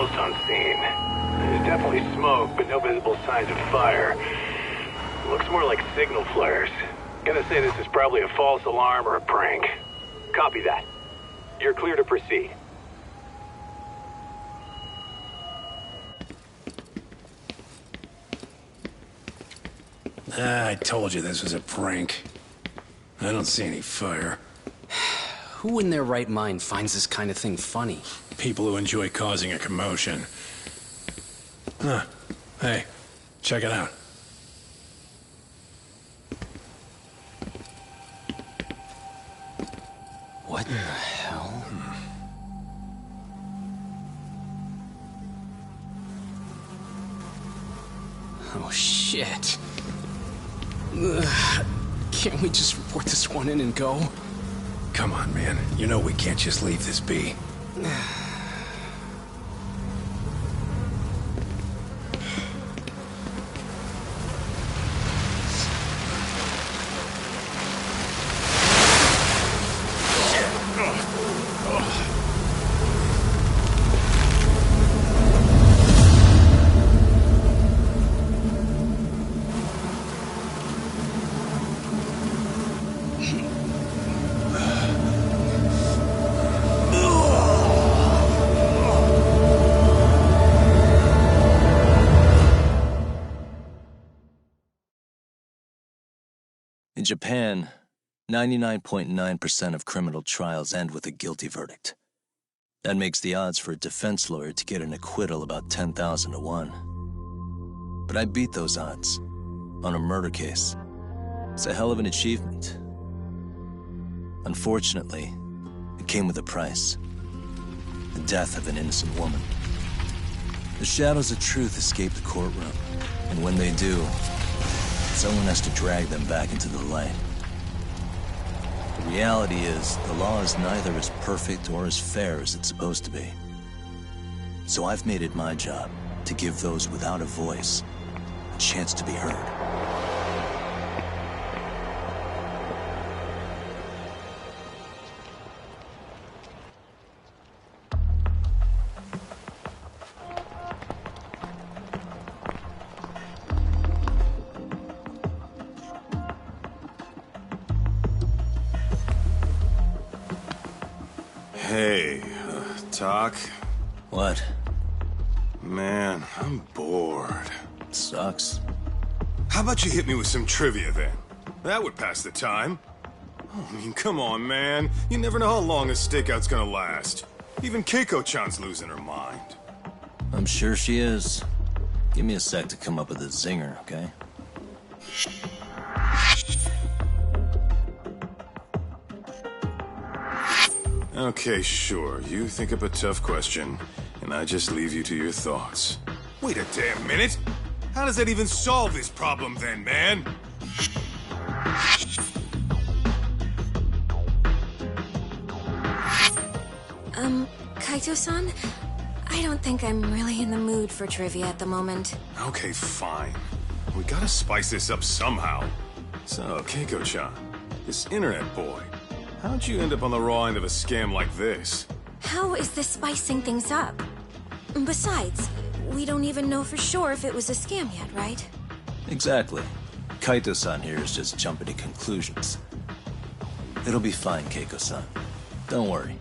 almost on scene. There's definitely smoke, but no visible signs of fire. Looks more like signal flares. Gonna say this is probably a false alarm or a prank. Copy that. You're clear to proceed. I told you this was a prank. I don't see any fire. Who in their right mind finds this kind of thing funny? People who enjoy causing a commotion. Huh. Hey, check it out. What the hell? Oh, shit. Ugh. Can't we just report this one in and go? Come on, man. You know we can't just leave this be. In Japan, 99.9% of criminal trials end with a guilty verdict. That makes the odds for a defense lawyer to get an acquittal about 10,000 to 1. But I beat those odds on a murder case. It's a hell of an achievement. Unfortunately, it came with a price. The death of an innocent woman. The shadows of truth escape the courtroom, and when they do, someone has to drag them back into the light. The reality is, the law is neither as perfect or as fair as it's supposed to be. So I've made it my job to give those without a voice a chance to be heard. Hey, Talk? What? Man, I'm bored. Sucks. How about you hit me with some trivia then? That would pass the time. Oh, I mean, come on, man. You never know how long a stakeout's gonna last. Even Keiko-chan's losing her mind. I'm sure she is. Give me a sec to come up with a zinger, okay? Okay, sure. You think up a tough question, and I just leave you to your thoughts. Wait a damn minute! How does that even solve this problem then, man? Kaito-san? I don't think I'm really in the mood for trivia at the moment. Okay, fine. We gotta spice this up somehow. So, Keiko-chan, this internet boy, how'd you end up on the raw end of a scam like this? How is this spicing things up? Besides, we don't even know for sure if it was a scam yet, right? Exactly. Kaito-san here is just jumping to conclusions. It'll be fine, Keiko-san. Don't worry.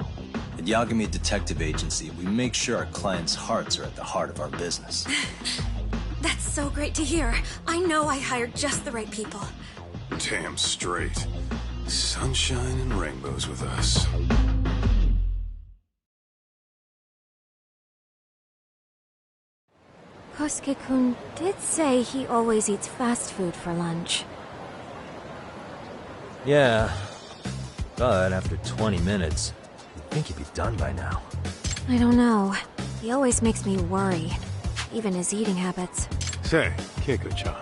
At Yagami Detective Agency, we make sure our clients' hearts are at the heart of our business. That's so great to hear. I know I hired just the right people. Damn straight. Sunshine and rainbows with us. Kosuke-kun did say he always eats fast food for lunch. Yeah, but after 20 minutes, you'd think he'd be done by now. I don't know. He always makes me worry. Even his eating habits. Say, Keiko-chan,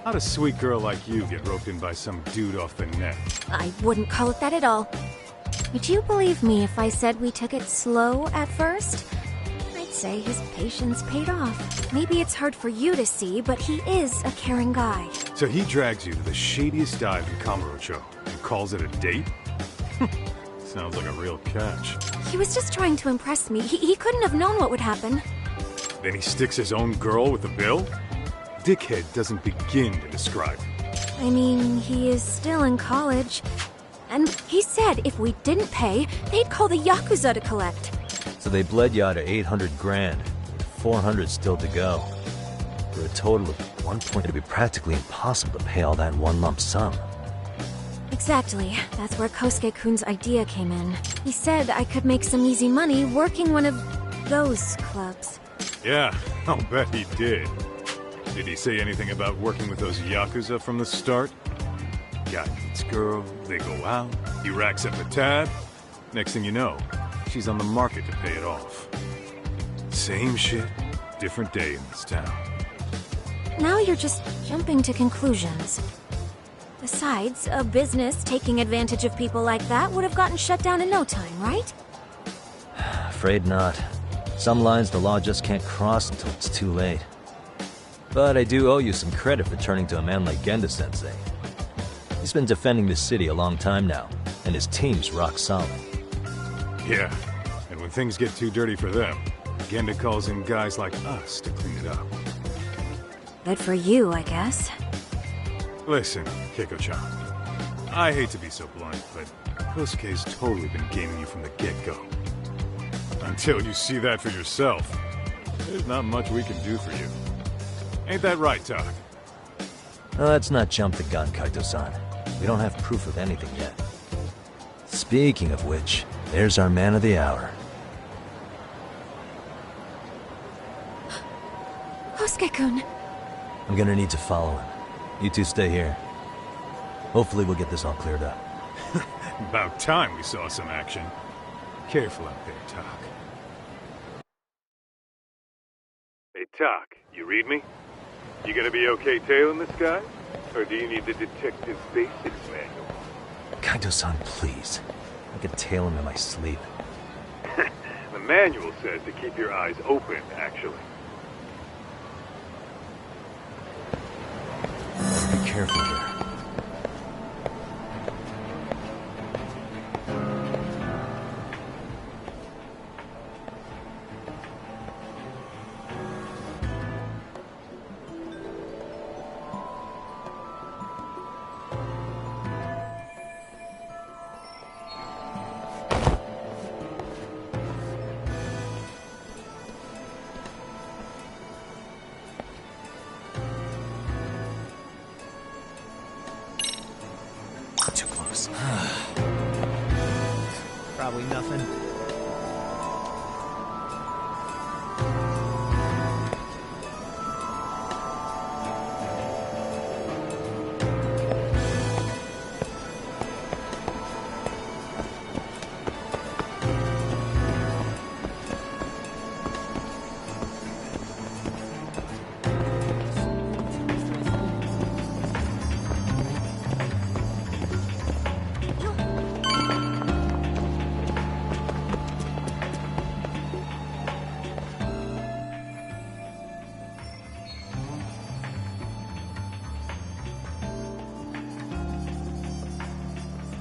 how'd a sweet girl like you get roped in by some dude off the net? I wouldn't call it that at all. Would you believe me if I said we took it slow at first? I'd say his patience paid off. Maybe it's hard for you to see, but he is a caring guy. So he drags you to the shadiest dive in Kamurocho and calls it a date? Sounds like a real catch. He was just trying to impress me. He couldn't have known what would happen. Then he sticks his own girl with the bill? Dickhead doesn't begin to describe it. I mean, he is still in college. And he said if we didn't pay, they'd call the Yakuza to collect. So they bled you out of 800 grand, with 400 still to go. For a total of 1 it'd be practically impossible to pay all that in one lump sum. Exactly. That's where Kosuke-kun's idea came in. He said I could make some easy money working one of those clubs. Yeah, I'll bet he did. Did he say anything about working with those Yakuza from the start? Guy meets girl, they go out, he racks up a tab. Next thing you know, she's on the market to pay it off. Same shit, different day in this town. Now you're just jumping to conclusions. Besides, a business taking advantage of people like that would have gotten shut down in no time, right? Afraid not. Some lines the law just can't cross until it's too late. But I do owe you some credit for turning to a man like Genda-sensei. He's been defending this city a long time now, and his team's rock solid. Yeah, and when things get too dirty for them, Genda calls in guys like us to clean it up. Good for you, I guess. Listen, Keiko-chan, I hate to be so blunt, but Kosuke's totally been gaming you from the get-go. Until you see that for yourself, there's not much we can do for you. Ain't that right, Tak? Let's not jump the gun, Kaito-san. We don't have proof of anything yet. Speaking of which, there's our man of the hour. Kosuke-kun. I'm gonna need to follow him. You two stay here. Hopefully we'll get this all cleared up. About time we saw some action. Careful out there, Tak. Hey, Tak, you read me? You gonna be okay tailing this guy? Or do you need the detective basics manual? Kaito-san, please. I could tail him in my sleep. The manual says to keep your eyes open, actually. Be careful here. Too close. Probably nothing.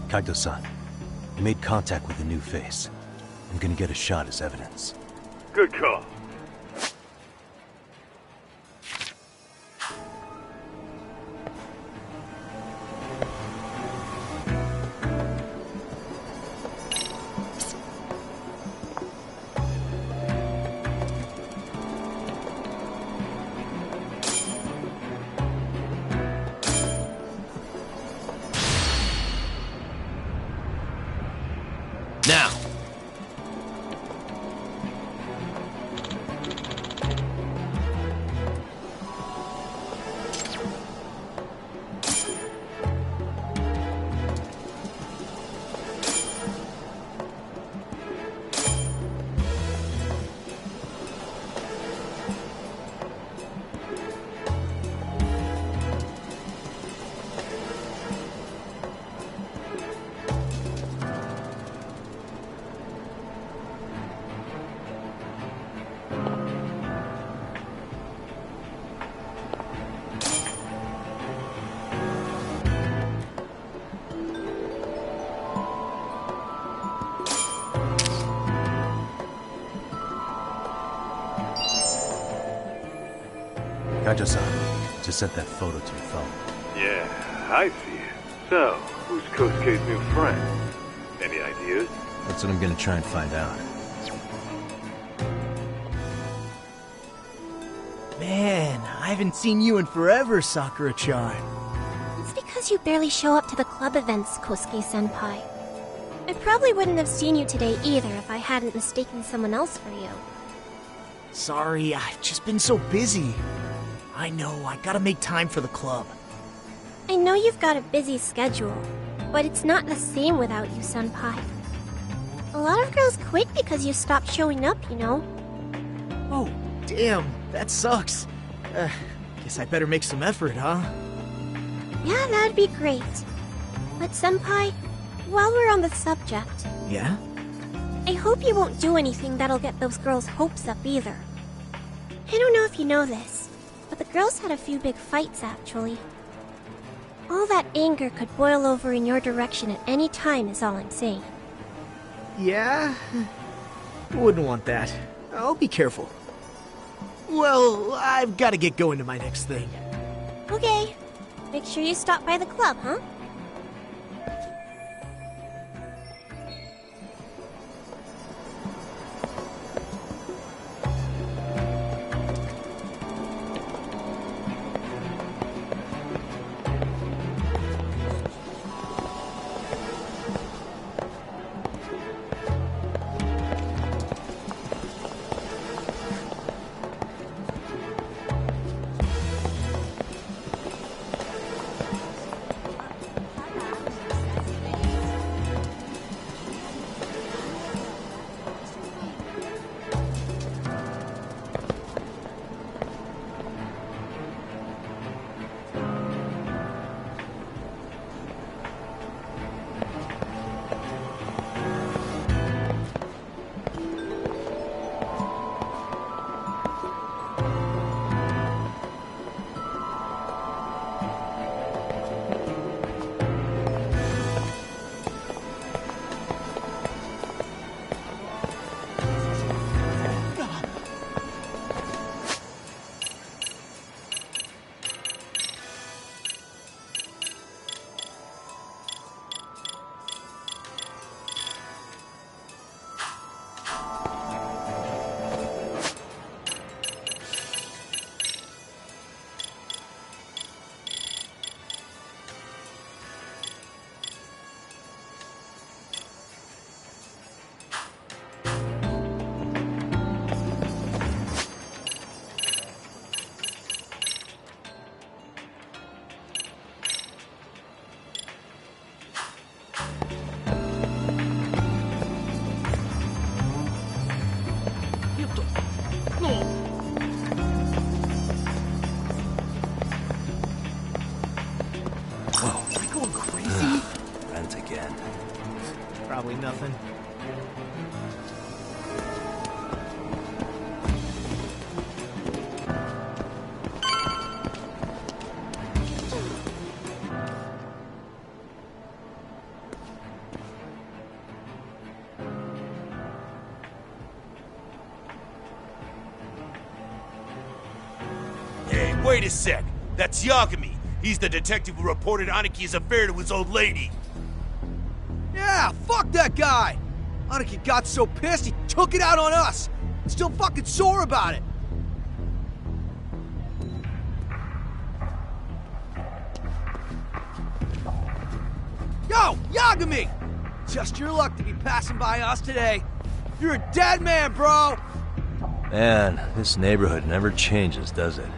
Kaito-san, I made contact with a new face. I'm gonna get a shot as evidence. Good call. Now! Kajo-san, just sent that photo to your phone. Yeah, I see it. So, who's Kosuke's new friend? Any ideas? That's what I'm gonna try and find out. Man, I haven't seen you in forever, Sakura-chan. It's because you barely show up to the club events, Kosuke-senpai. I probably wouldn't have seen you today either if I hadn't mistaken someone else for you. Sorry, I've just been so busy. I know, I gotta make time for the club. I know you've got a busy schedule, but it's not the same without you, senpai. A lot of girls quit because you stopped showing up, you know. Oh, damn, that sucks. Guess I better make some effort, huh? Yeah, that'd be great. But senpai, while we're on the subject, Yeah? I hope you won't do anything that'll get those girls' hopes up either. I don't know if you know this, but the girls had a few big fights actually. All that anger could boil over in your direction at any time is all I'm saying. Yeah? Wouldn't want that. I'll be careful. Well, I've gotta get going to my next thing. Okay. Make sure you stop by the club, huh? Probably nothing. Hey, wait a sec. That's Yagami. He's the detective who reported Aniki's affair to his old lady. Yeah, fuck that guy! Aniki got so pissed he took it out on us! Still fucking sore about it! Yo, Yagami! Just your luck to be passing by us today. You're a dead man, bro! Man, this neighborhood never changes, does it?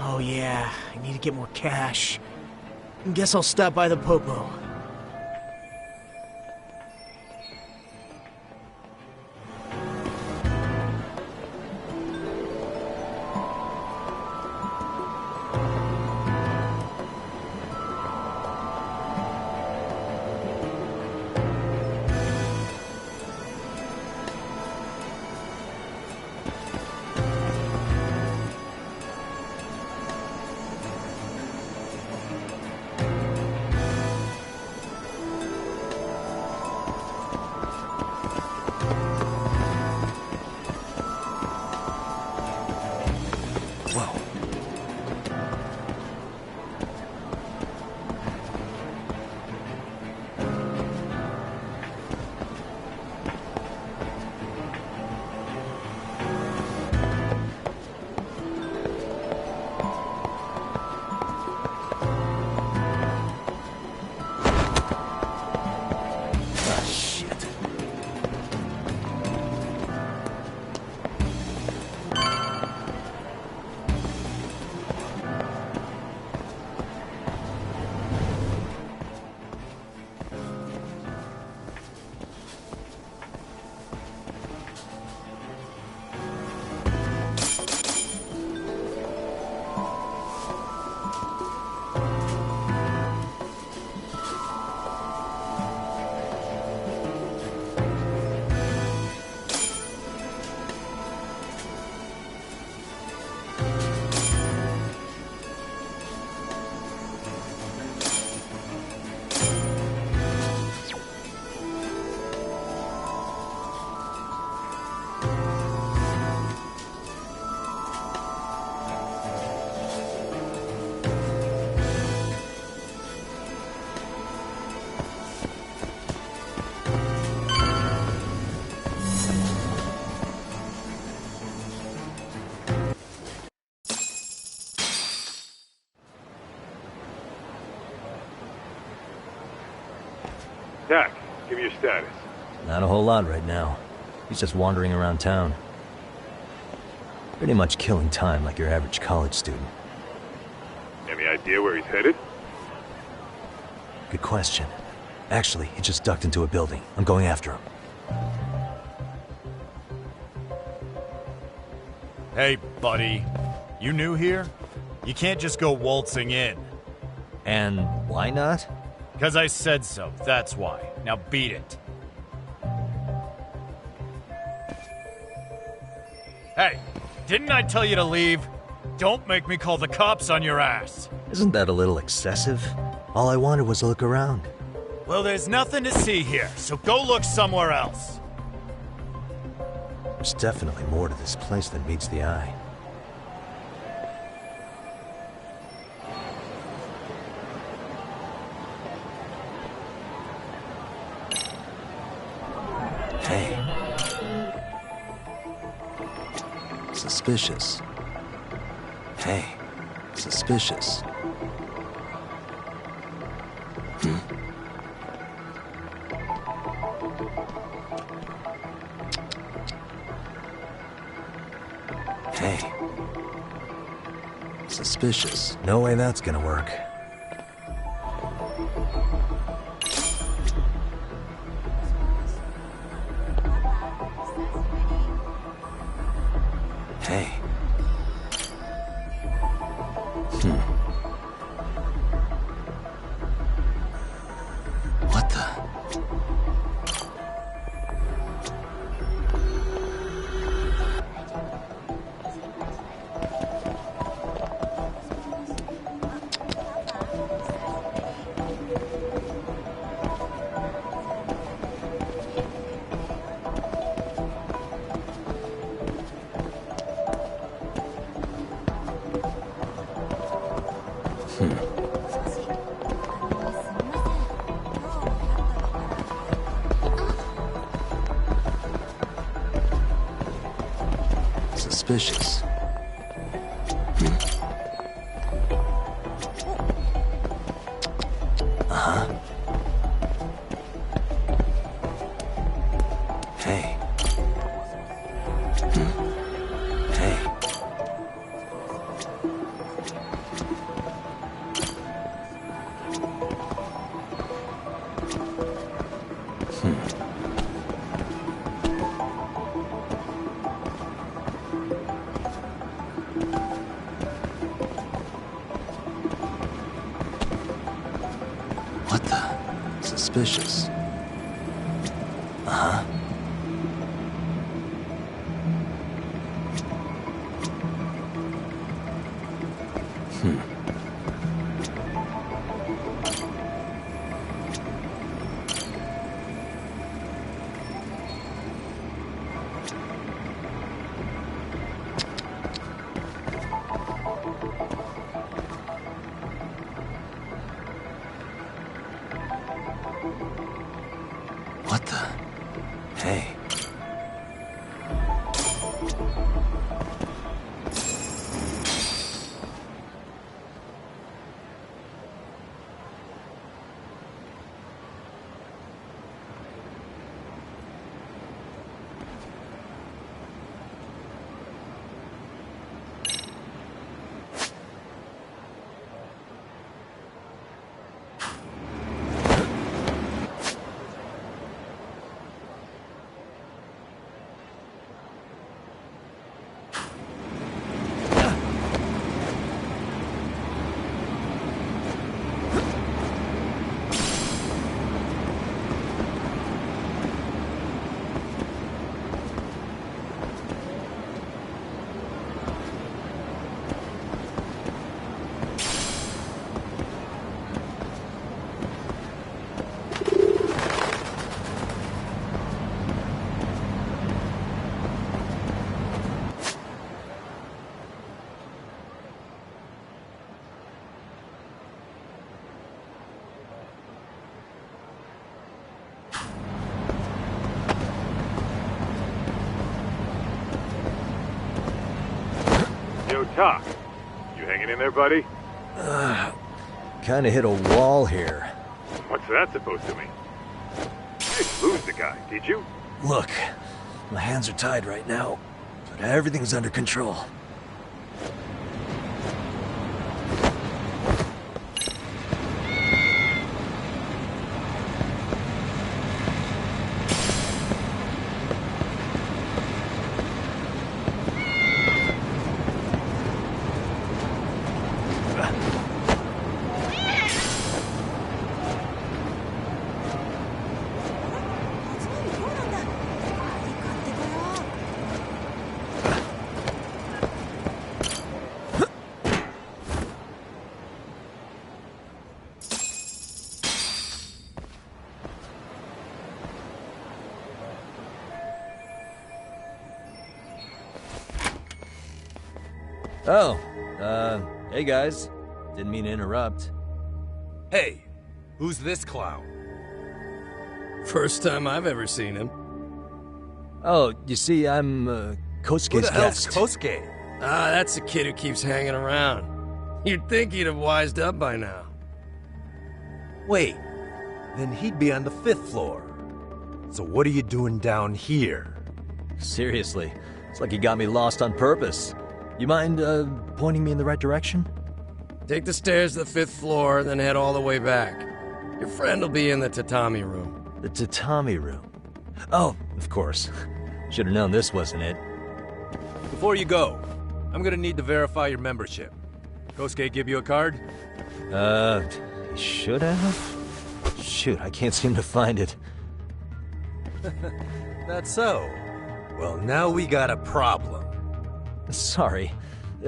Oh yeah, I need to get more cash. Guess I'll stop by the Popo. Dak, give me your status. Not a whole lot right now. He's just wandering around town. Pretty much killing time like your average college student. Any idea where he's headed? Good question. Actually, he just ducked into a building. I'm going after him. Hey, buddy. You new here? You can't just go waltzing in. And why not? 'Cause I said so, that's why. Now beat it. Hey, didn't I tell you to leave? Don't make me call the cops on your ass. Isn't that a little excessive? All I wanted was to look around. Well, there's nothing to see here, so go look somewhere else. There's definitely more to this place than meets the eye. Hey. Suspicious. Hey. Suspicious. Suspicious. No way that's gonna work. Hey. What the? Suspicious. Uh-huh. Hey. Hey. What the? Suspicious. Uh-huh. What the? Hey. Yo, Doc. You hanging in there, buddy? Kinda hit a wall here. What's that supposed to mean? You didn't lose the guy, did you? Look, my hands are tied right now, but everything's under control. Oh, hey guys. Didn't mean to interrupt. Hey, who's this clown? First time I've ever seen him. Oh, you see, I'm, Kosuke's Who the hell's guest. Kosuke? Ah, that's the kid who keeps hanging around. You'd think he'd have wised up by now. Wait, then he'd be on the 5th floor. So what are you doing down here? Seriously, it's like he got me lost on purpose. You mind, pointing me in the right direction? Take the stairs to the 5th floor, then head all the way back. Your friend will be in the tatami room. The tatami room? Oh, of course. Should've known this wasn't it. Before you go, I'm gonna need to verify your membership. Kosuke give you a card? He should have? Shoot, I can't seem to find it. That's so. Well, now we got a problem. Sorry.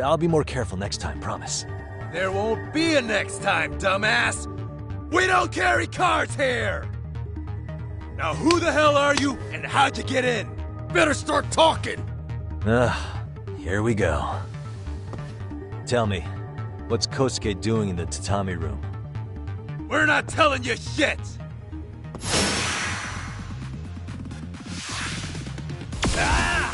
I'll be more careful next time, promise. There won't be a next time, dumbass! We don't carry cards here! Now who the hell are you, and how'd you get in? Better start talking! Here we go. Tell me, what's Kosuke doing in the tatami room? We're not telling you shit! Ah!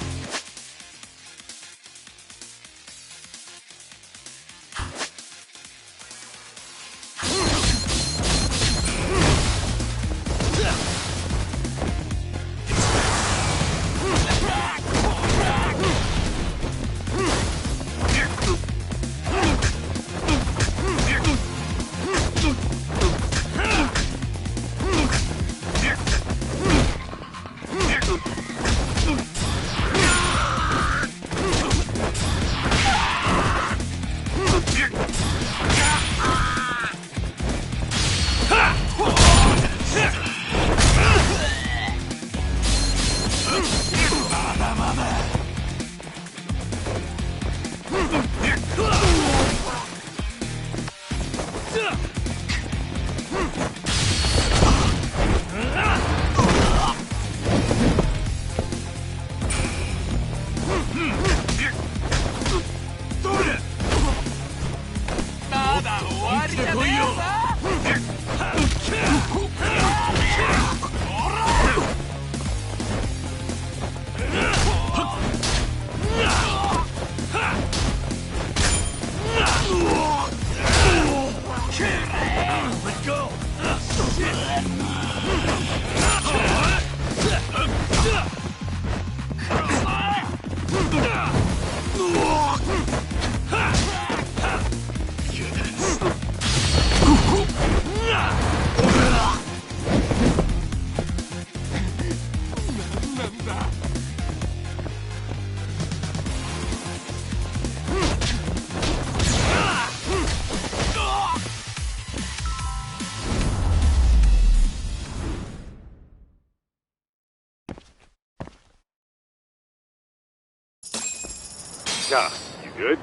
Nah, you good?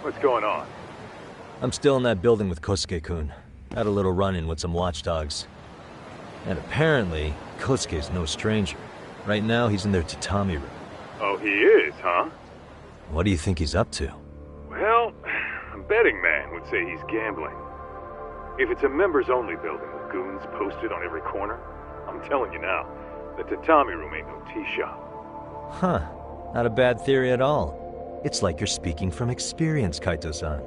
What's going on? I'm still in that building with Kosuke-kun. Had a little run-in with some watchdogs. And apparently, Kosuke's no stranger. Right now, he's in their tatami room. Oh, he is, huh? What do you think he's up to? Well, a betting man would say he's gambling. If it's a members-only building with goons posted on every corner, I'm telling you now, the tatami room ain't no tea shop. Huh. Not a bad theory at all. It's like you're speaking from experience, Kaito-san.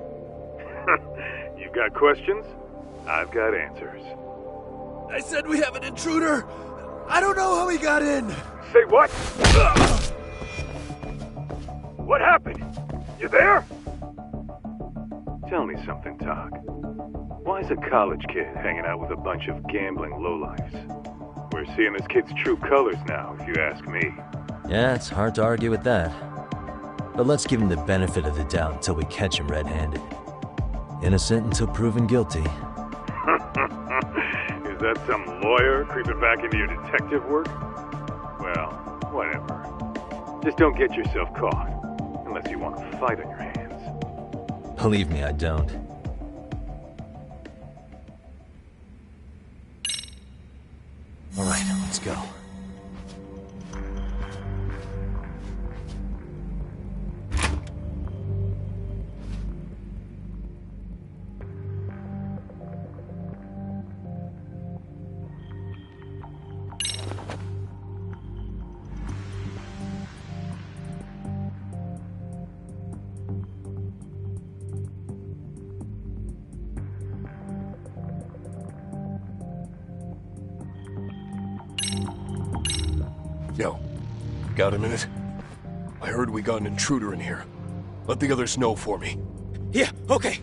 You've got questions? I've got answers. I said we have an intruder! I don't know how he got in! Say what? What happened? You there? Tell me something, Talk. Why is a college kid hanging out with a bunch of gambling lowlifes? We're seeing this kid's true colors now, if you ask me. Yeah, it's hard to argue with that. But let's give him the benefit of the doubt until we catch him red-handed. Innocent until proven guilty. Is that some lawyer creeping back into your detective work? Well, whatever. Just don't get yourself caught. Unless you want a fight on your hands. Believe me, I don't. Alright, let's go. Yo, got a minute? I heard we got an intruder in here. Let the others know for me. Yeah, okay.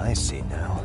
I see now.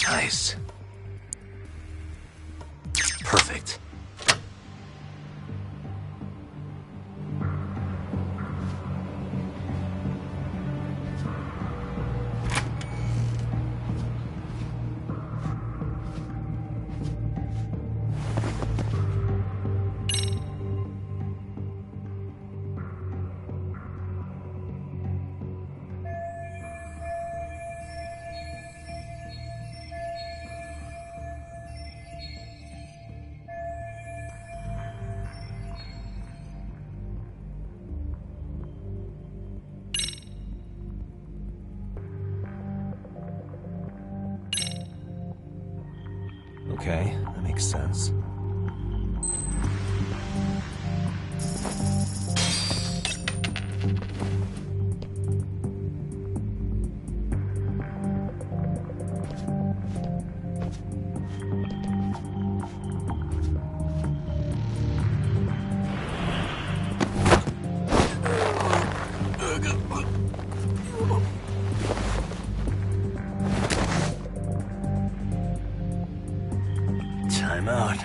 Nice. Perfect. Okay, that makes sense. Time out.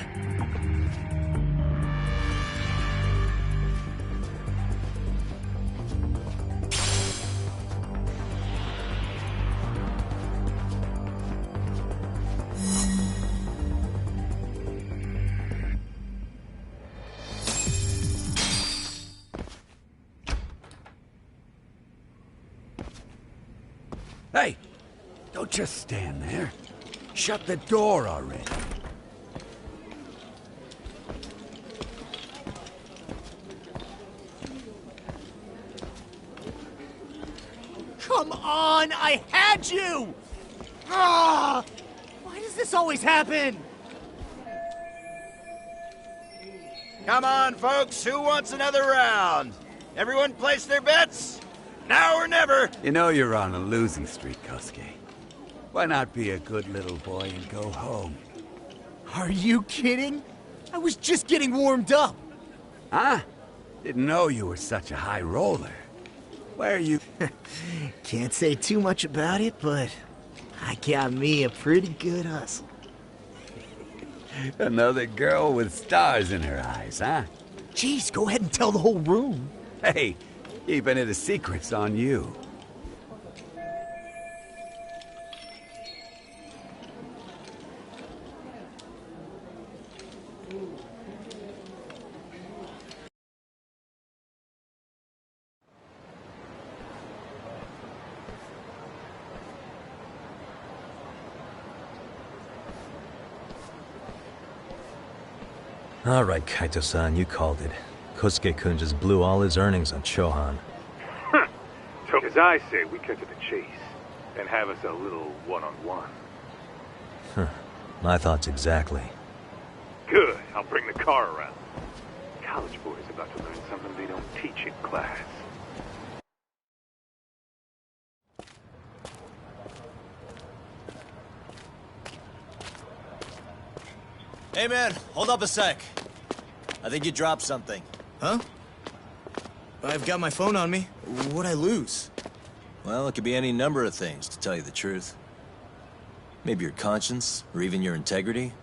Hey! Don't just stand there. Shut the door already. Come on! I had you! Ah! Why does this always happen? Come on, folks. Who wants another round? Everyone place their bets? Now or never. You know you're on a losing streak, Kosuke. Why not be a good little boy and go home? Are you kidding? I was just getting warmed up. Huh? Didn't know you were such a high roller. Where are you? Can't say too much about it, but I got me a pretty good hustle. Another girl with stars in her eyes, huh? Jeez, go ahead and tell the whole room. Hey, keeping it a secret's on you. All right, Kaito-san, you called it. Kosuke-kun just blew all his earnings on Chohan. So, as I say, we cut to the chase, and have us a little one-on-one. My thoughts exactly. Good, I'll bring the car around. College boys about to learn something they don't teach in class. Hey man, hold up a sec. I think you dropped something. Huh? I've got my phone on me. What'd I lose? Well, it could be any number of things, to tell you the truth. Maybe your conscience, or even your integrity.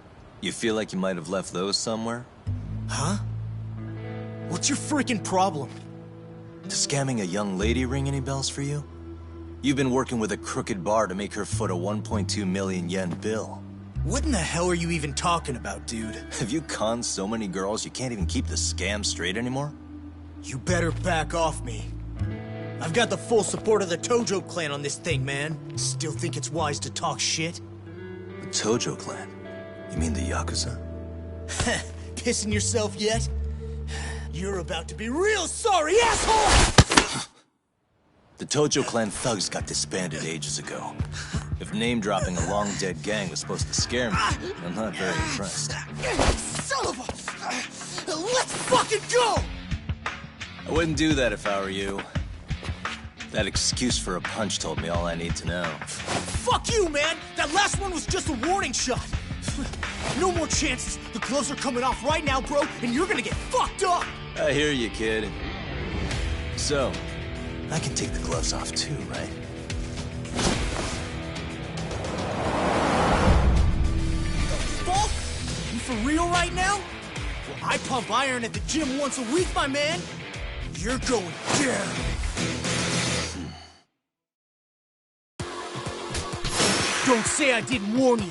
You feel like you might have left those somewhere? Huh? What's your freaking problem? Does scamming a young lady ring any bells for you? You've been working with a crooked bar to make her foot a 1.2 million yen bill. What in the hell are you even talking about, dude? Have you conned so many girls you can't even keep the scam straight anymore? You better back off me. I've got the full support of the Tojo clan on this thing, man. Still think it's wise to talk shit? The Tojo clan? You mean the Yakuza? Pissing yourself yet? You're about to be real sorry, asshole! The Tojo clan thugs got disbanded ages ago. If name-dropping a long-dead gang was supposed to scare me, I'm not very impressed. Son of a... Let's fucking go! I wouldn't do that if I were you. That excuse for a punch told me all I need to know. Fuck you, man! That last one was just a warning shot! No more chances. The gloves are coming off right now, bro, and you're gonna get fucked up! I hear you, kid. So, I can take the gloves off too, right? Fuck? You for real right now? Well, I pump iron at the gym once a week, my man. You're going down. Don't say I didn't warn you.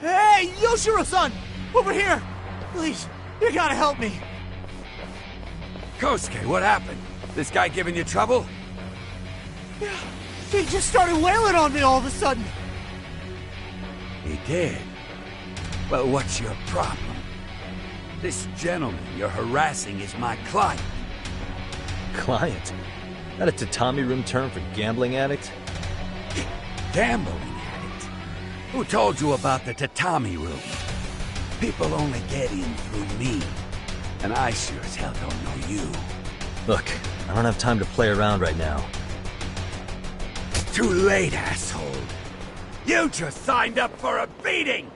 Hey, Yoshiro-san! Over here! Please, you gotta help me. Kosuke, what happened? This guy giving you trouble? Yeah, he just started wailing on me all of a sudden. He did? Well, what's your problem? This gentleman you're harassing is my client. Client? That a tatami room term for gambling addict? Gambling addict? Who told you about the tatami room? People only get in through me. And I sure as hell don't know you. Look, I don't have time to play around right now. Too late, asshole. You just signed up for a beating!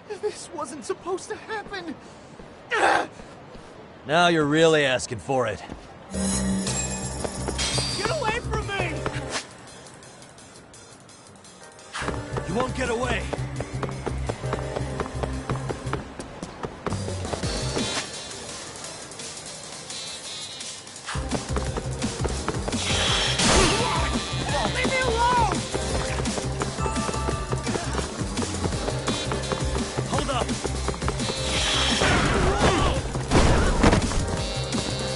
This wasn't supposed to happen. Now you're really asking for it. Get away from me! You won't get away. Leave me alone! Hold up.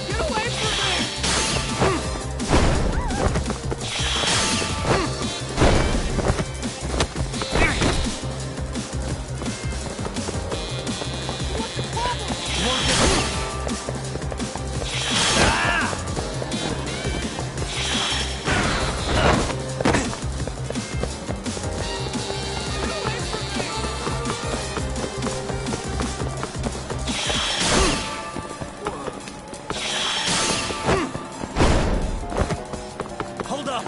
Get away from me! Hold up.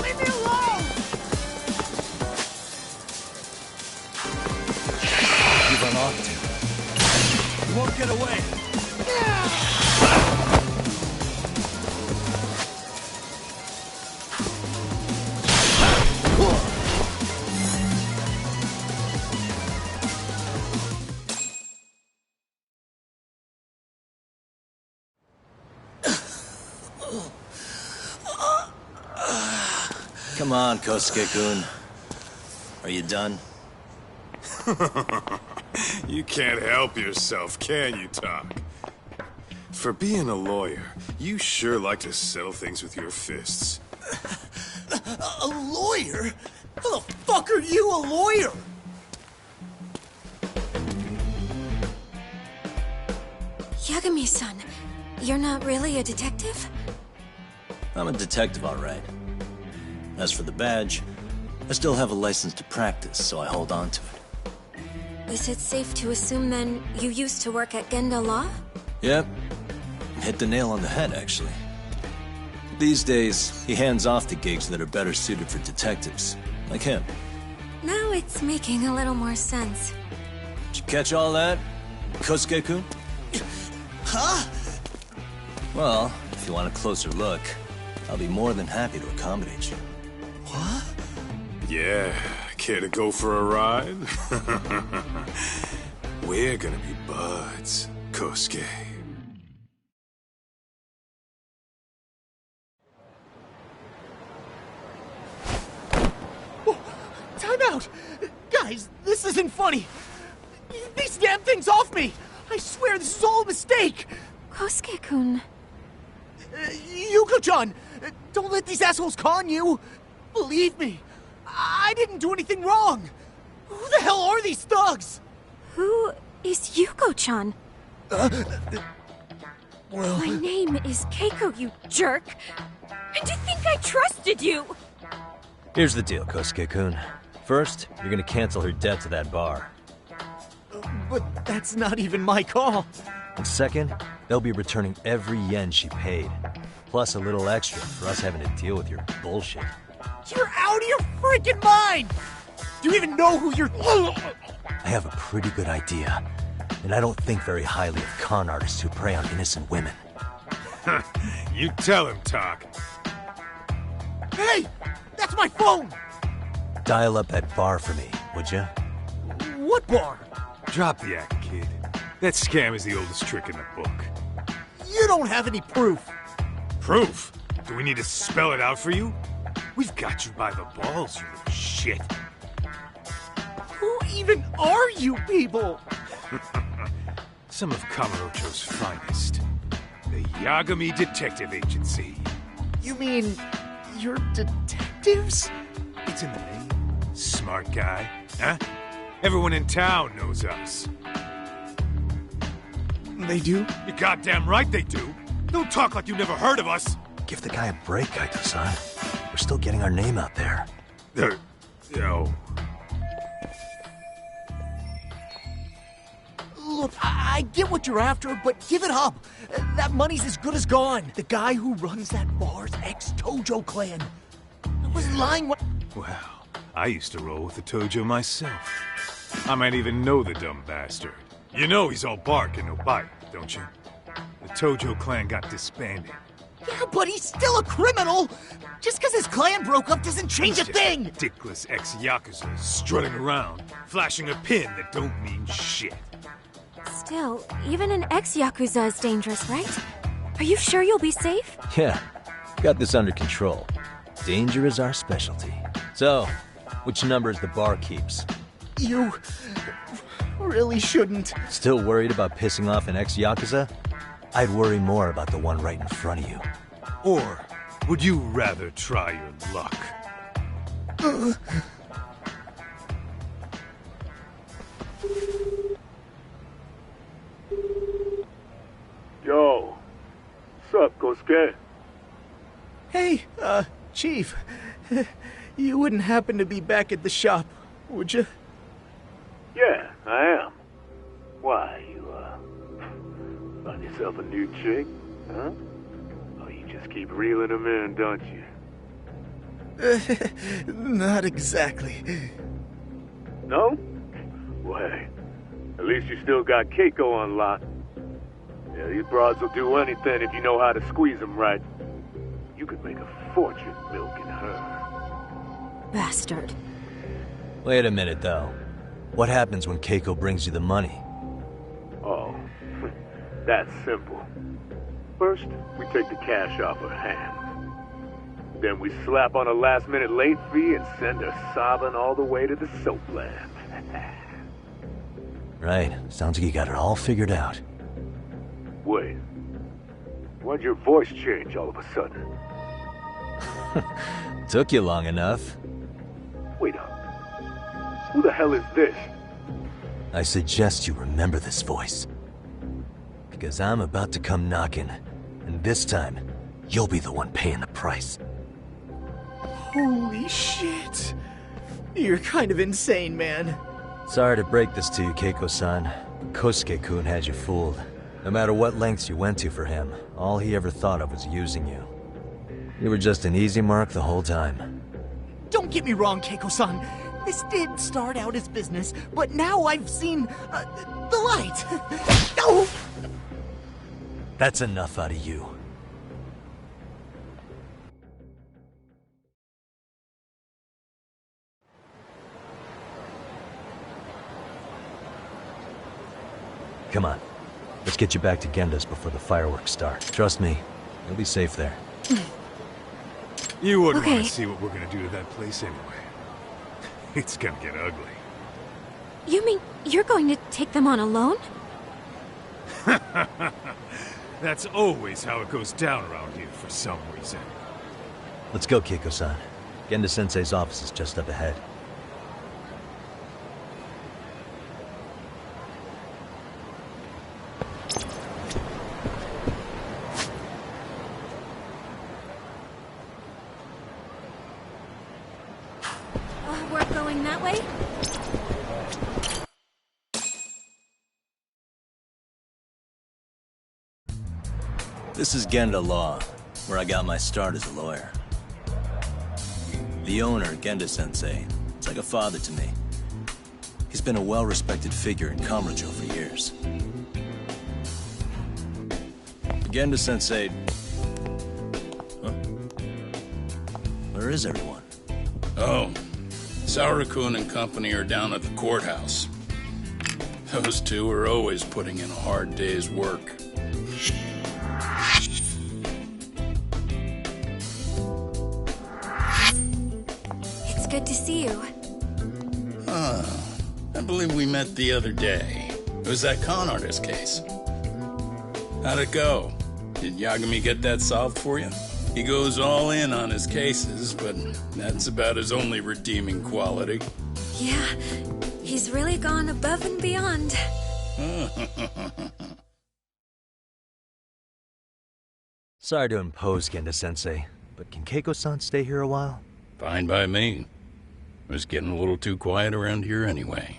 Leave me alone! You run off to. You won't get away. Come on, Kosuke-kun. Are you done? You can't help yourself, can you, Tak? For being a lawyer, you sure like to settle things with your fists. A lawyer? How the fuck are you a lawyer? Yagami-san, you're not really a detective? I'm a detective, all right. As for the badge, I still have a license to practice, so I hold on to it. Is it safe to assume then you used to work at Genda Law? Yep. Hit the nail on the head, actually. These days, he hands off to gigs that are better suited for detectives, like him. Now it's making a little more sense. Did you catch all that, Kosuke-kun? Huh? Well, if you want a closer look, I'll be more than happy to accommodate you. What? Yeah, care to go for a ride? We're gonna be buds, Kosuke. Oh, time out! Guys, this isn't funny! These damn things off me! I swear this is all a mistake! Kosuke-kun. Yuko-chan! Don't let these assholes con you! Believe me, I didn't do anything wrong! Who the hell are these thugs? Who is Yuko-chan? Well... My name is Keiko, you jerk! And to think I trusted you! Here's the deal, Kosuke-kun. First, you're gonna cancel her debt to that bar. But that's not even my call. And second, they'll be returning every yen she paid. Plus a little extra for us having to deal with your bullshit. You're out of your freaking mind! Do you even know who you're... I have a pretty good idea. And I don't think very highly of con artists who prey on innocent women. You tell him, Tak. Hey! That's my phone! Dial up that bar for me, would ya? What bar? Drop the act, kid. That scam is the oldest trick in the book. You don't have any proof. Proof? Do we need to spell it out for you? We've got you by the balls, you little shit. Who even are you people? Some of Kamurocho's finest. The Yagami Detective Agency. You mean... you're detectives? It's in the name. Smart guy, huh? Everyone in town knows us. They do? You're goddamn right they do. Don't talk like you never heard of us. Give the guy a break, Kaito-san. We're still getting our name out there. No. Look, I I get what you're after, but give it up. That money's as good as gone. The guy who runs that bar's ex-Tojo clan. I was lying when... Well, I used to roll with the Tojo myself. I might even know the dumb bastard. You know he's all bark and no bite, don't you? The Tojo clan got disbanded. Yeah, but he's still a criminal! Just because his clan broke up doesn't change a thing! Dickless ex-Yakuza strutting around, flashing a pin that don't mean shit. Still, even an ex-Yakuza is dangerous, right? Are you sure you'll be safe? Yeah, got this under control. Danger is our specialty. So, which numbers the bar keeps? You... really shouldn't. Still worried about pissing off an ex-Yakuza? I'd worry more about the one right in front of you. Or would you rather try your luck? Yo, what's up, Kosuke? Hey, Chief. You wouldn't happen to be back at the shop, would you? Yeah, I am. Why, you, find yourself a new chick, huh? Oh, you just keep reeling them in, don't you? Not exactly. No? Well, hey, at least you still got Keiko on lock. Yeah, these broads will do anything if you know how to squeeze them right. You could make a fortune milking her. Bastard. Wait a minute, though. What happens when Keiko brings you the money? Oh, that's simple. First, we take the cash off her hand. Then we slap on a last-minute late fee and send her sobbing all the way to the soapland. Right. Sounds like you got it all figured out. Wait. Why'd your voice change all of a sudden? Took you long enough. Wait up. Who the hell is this? I suggest you remember this voice. Because I'm about to come knocking, and this time, you'll be the one paying the price. Holy shit. You're kind of insane, man. Sorry to break this to you, Keiko-san. Kosuke-kun had you fooled. No matter what lengths you went to for him, all he ever thought of was using you. You were just an easy mark the whole time. Don't get me wrong, Keiko-san. This did start out as business, but now I've seen the light. Oh! That's enough out of you. Come on. Let's get you back to Genda's before the fireworks start. Trust me, you'll be safe there. You wouldn't want to see what we're gonna do to that place anyway. It's gonna get ugly. You mean you're going to take them on alone? That's always how it goes down around here for some reason. Let's go, Keiko-san. Genda-sensei's office is just up ahead. We're going that way? This is Genda Law, where I got my start as a lawyer. The owner, Genda-sensei, is like a father to me. He's been a well-respected figure in Kamurocho for years. Genda-sensei... Huh? Where is everyone? Oh, Saura-kun and company are down at the courthouse. Those two are always putting in a hard day's work. It's good to see you. I believe we met the other day. It was that con artist case. How'd it go? Did Yagami get that solved for you? He goes all in on his cases, but that's about his only redeeming quality. Yeah, he's really gone above and beyond. Sorry to impose, Genda-sensei, but can Keiko-san stay here a while? Fine by me. It was getting a little too quiet around here anyway.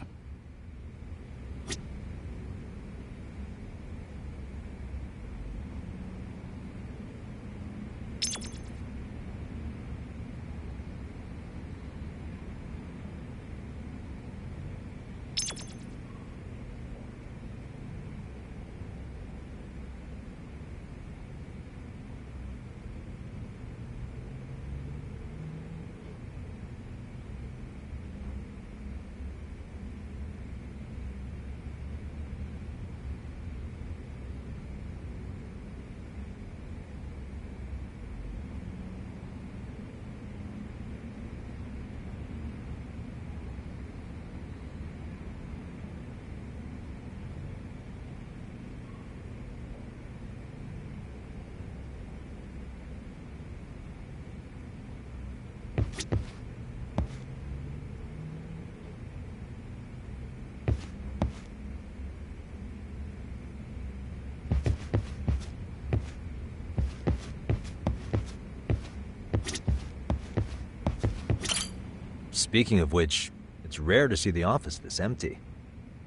Speaking of which, it's rare to see the office this empty.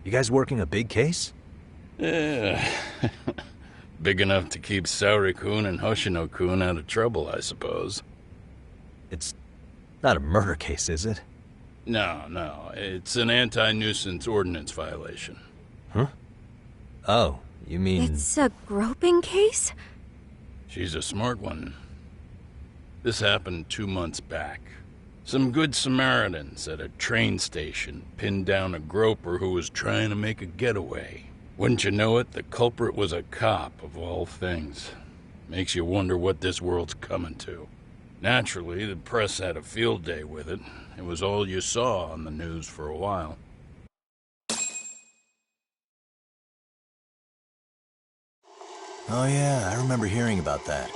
You guys working a big case? Yeah. Big enough to keep Saori-kun and Hoshino-kun out of trouble, I suppose. It's not a murder case, is it? No. It's an anti-nuisance ordinance violation. Huh? Oh, you mean... It's a groping case? She's a smart one. This happened 2 months back. Some good Samaritans at a train station pinned down a groper who was trying to make a getaway. Wouldn't you know it, the culprit was a cop, of all things. Makes you wonder what this world's coming to. Naturally, the press had a field day with it. It was all you saw on the news for a while. Oh yeah, I remember hearing about that.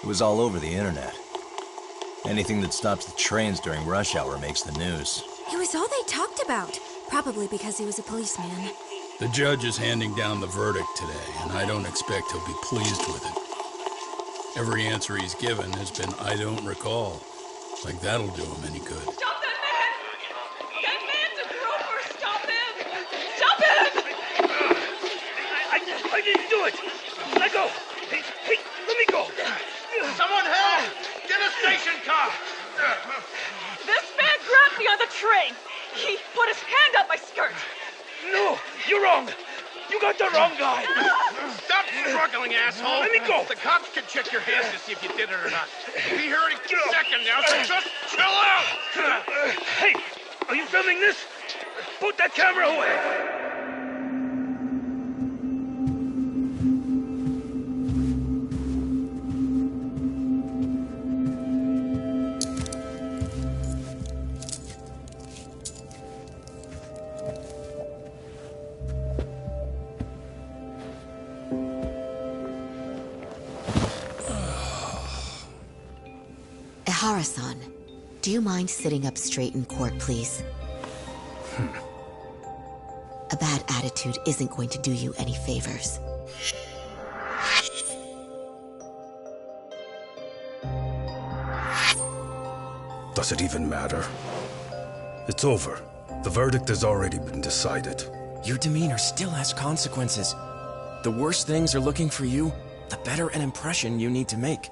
It was all over the internet. Anything that stops the trains during rush hour makes the news. It was all they talked about. Probably because he was a policeman. The judge is handing down the verdict today, and I don't expect he'll be pleased with it. Every answer he's given has been, I don't recall. Like that'll do him any good. Stop that man! That man's a groper! Stop him! Stop him! I didn't do it! Let go! Hey, let me go! Someone help! Get a station car! This man grabbed me on the train! He put his hand up my skirt! No! You're wrong! You got the wrong guy! Stop struggling, asshole! Let me go! The cops can check your hands to see if you did it or not. We'll be here any second now, so just chill out! Hey! Are you filming this? Put that camera away! Ihara-san, do you mind sitting up straight in court, please? A bad attitude isn't going to do you any favors. Does it even matter? It's over. The verdict has already been decided. Your demeanor still has consequences. The worse things are looking for you, the better an impression you need to make.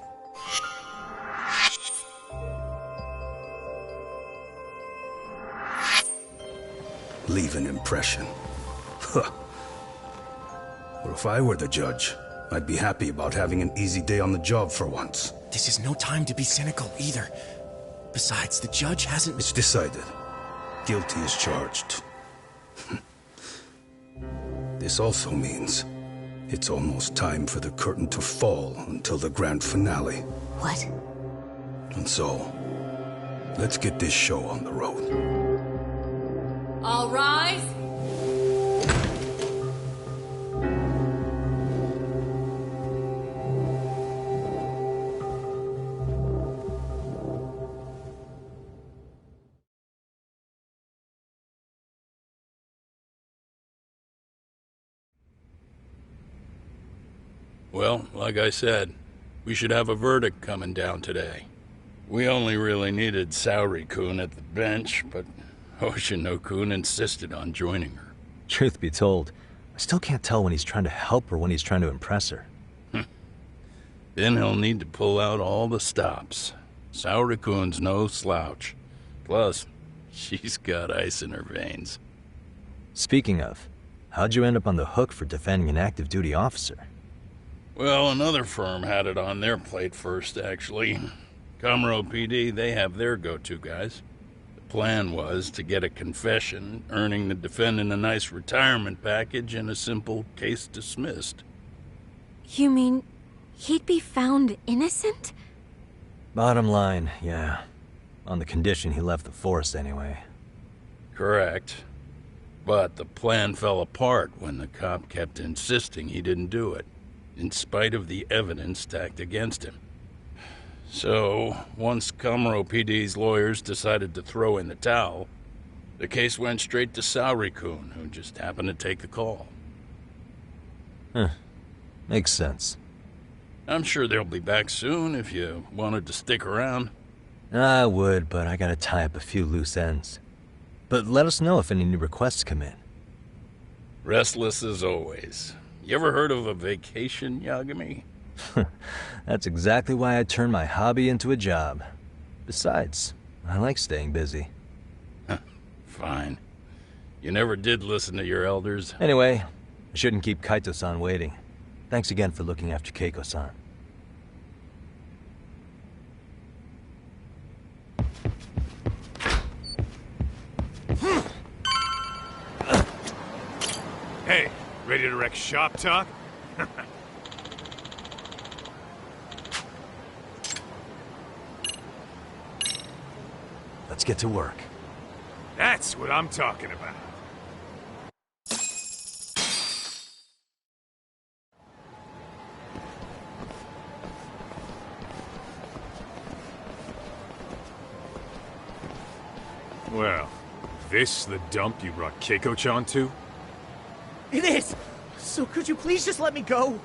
Leave an impression. Huh. Well, if I were the judge, I'd be happy about having an easy day on the job for once. This is no time to be cynical, either. Besides, the judge hasn't... It's decided. Guilty is charged. This also means it's almost time for the curtain to fall until the grand finale. What? And so, let's get this show on the road. All rise. Well, like I said, we should have a verdict coming down today. We only really needed Saori-kun at the bench, but Hoshino-kun insisted on joining her. Truth be told, I still can't tell when he's trying to help or when he's trying to impress her. Then he'll need to pull out all the stops. Saori-kun's no slouch. Plus, she's got ice in her veins. Speaking of, how'd you end up on the hook for defending an active duty officer? Well, another firm had it on their plate first, actually. Comro PD, they have their go-to guys. The plan was to get a confession, earning the defendant a nice retirement package and a simple case dismissed. You mean he'd be found innocent? Bottom line, yeah. On the condition he left the force anyway. Correct. But the plan fell apart when the cop kept insisting he didn't do it, in spite of the evidence stacked against him. So, once Comro PD's lawyers decided to throw in the towel, the case went straight to Saori-kun, who just happened to take the call. Huh. Makes sense. I'm sure they'll be back soon if you wanted to stick around. I would, but I gotta tie up a few loose ends. But let us know if any new requests come in. Restless as always. You ever heard of a vacation, Yagami? That's exactly why I turned my hobby into a job. Besides, I like staying busy. Fine. You never did listen to your elders. Anyway, I shouldn't keep Kaito-san waiting. Thanks again for looking after Keiko-san. Hey, ready to wreck shop talk? Let's get to work. That's what I'm talking about. Well, this the dump you brought Keiko-chan to? It is! So could you please just let me go?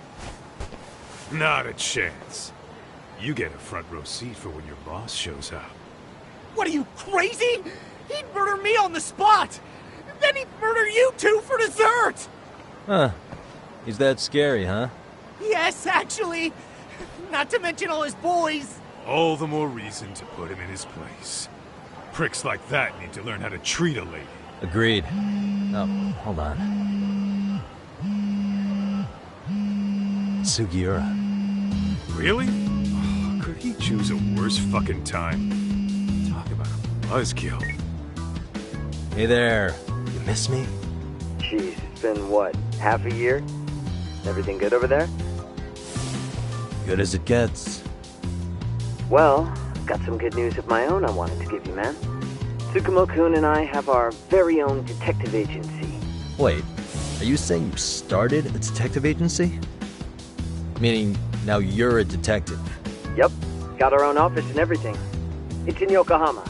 Not a chance. You get a front row seat for when your boss shows up. What are you, crazy? He'd murder me on the spot! Then he'd murder you two for dessert! Huh. He's that scary, huh? Yes, actually. Not to mention all his boys. All the more reason to put him in his place. Pricks like that need to learn how to treat a lady. Agreed. Oh, hold on. Sugiura. Really? Oh, could he choose a worse fucking time? Talk about a buzzkill. Hey there. You miss me? Jeez, it's been what, half a year? Everything good over there? Good as it gets. Well, I've got some good news of my own I wanted to give you, man. Tsukumo-kun and I have our very own detective agency. Wait, are you saying you started a detective agency? Meaning, now you're a detective? Yep, got our own office and everything. It's in Yokohama.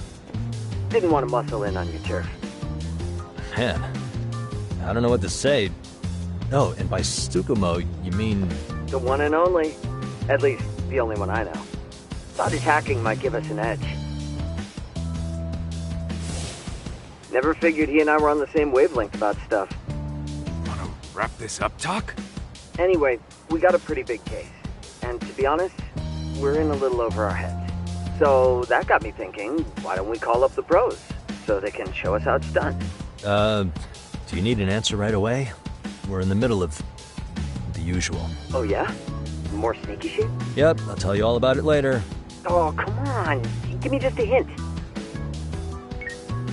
Didn't want to muscle in on your turf. Man, I don't know what to say. Oh, and by Tsukumo, you mean... The one and only. At least, the only one I know. Thought his hacking might give us an edge. Never figured he and I were on the same wavelength about stuff. Wanna wrap this up, Talk? Anyway, we got a pretty big case. And to be honest, we're in a little over our heads. So that got me thinking, why don't we call up the pros? So they can show us how it's done. Do you need an answer right away? We're in the middle of the usual. Oh yeah? More sneaky shit? Yep, I'll tell you all about it later. Oh, come on. Give me just a hint.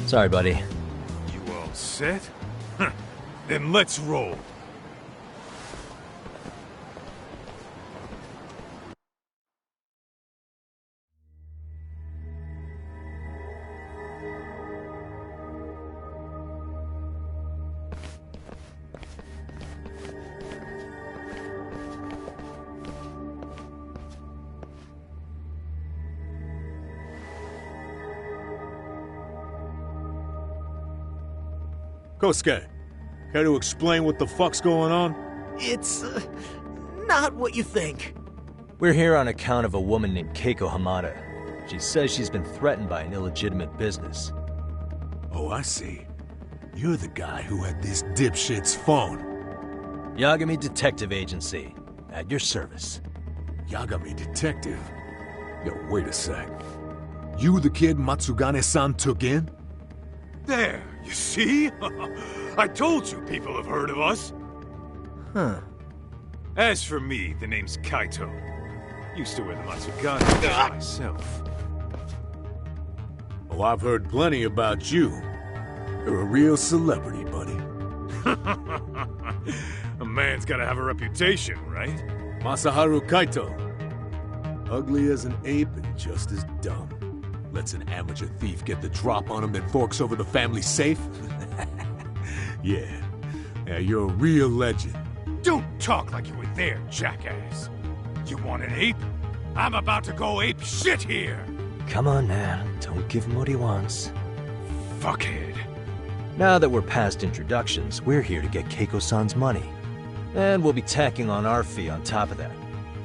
Sorry, buddy. You all set? Then let's roll. Kosuke, care to explain what the fuck's going on? It's... not what you think. We're here on account of a woman named Keiko Hamada. She says she's been threatened by an illegitimate business. Oh, I see. You're the guy who had this dipshit's phone. Yagami Detective Agency. At your service. Yagami Detective? Yo, wait a sec. You the kid Matsugane-san took in? There, you see? I told you people have heard of us. Huh. As for me, the name's Kaito. Used to wear the Matsugane myself. Oh, I've heard plenty about you. You're a real celebrity, buddy. A man's gotta have a reputation, right? Masaharu Kaito. Ugly as an ape and just as dumb. Lets an amateur thief get the drop on him, then forks over the family safe? Yeah, you're a real legend. Don't talk like you were there, jackass. You want an ape? I'm about to go ape shit here! Come on, man. Don't give him what he wants. Fuckhead. Now that we're past introductions, we're here to get Keiko-san's money. And we'll be tacking on our fee on top of that.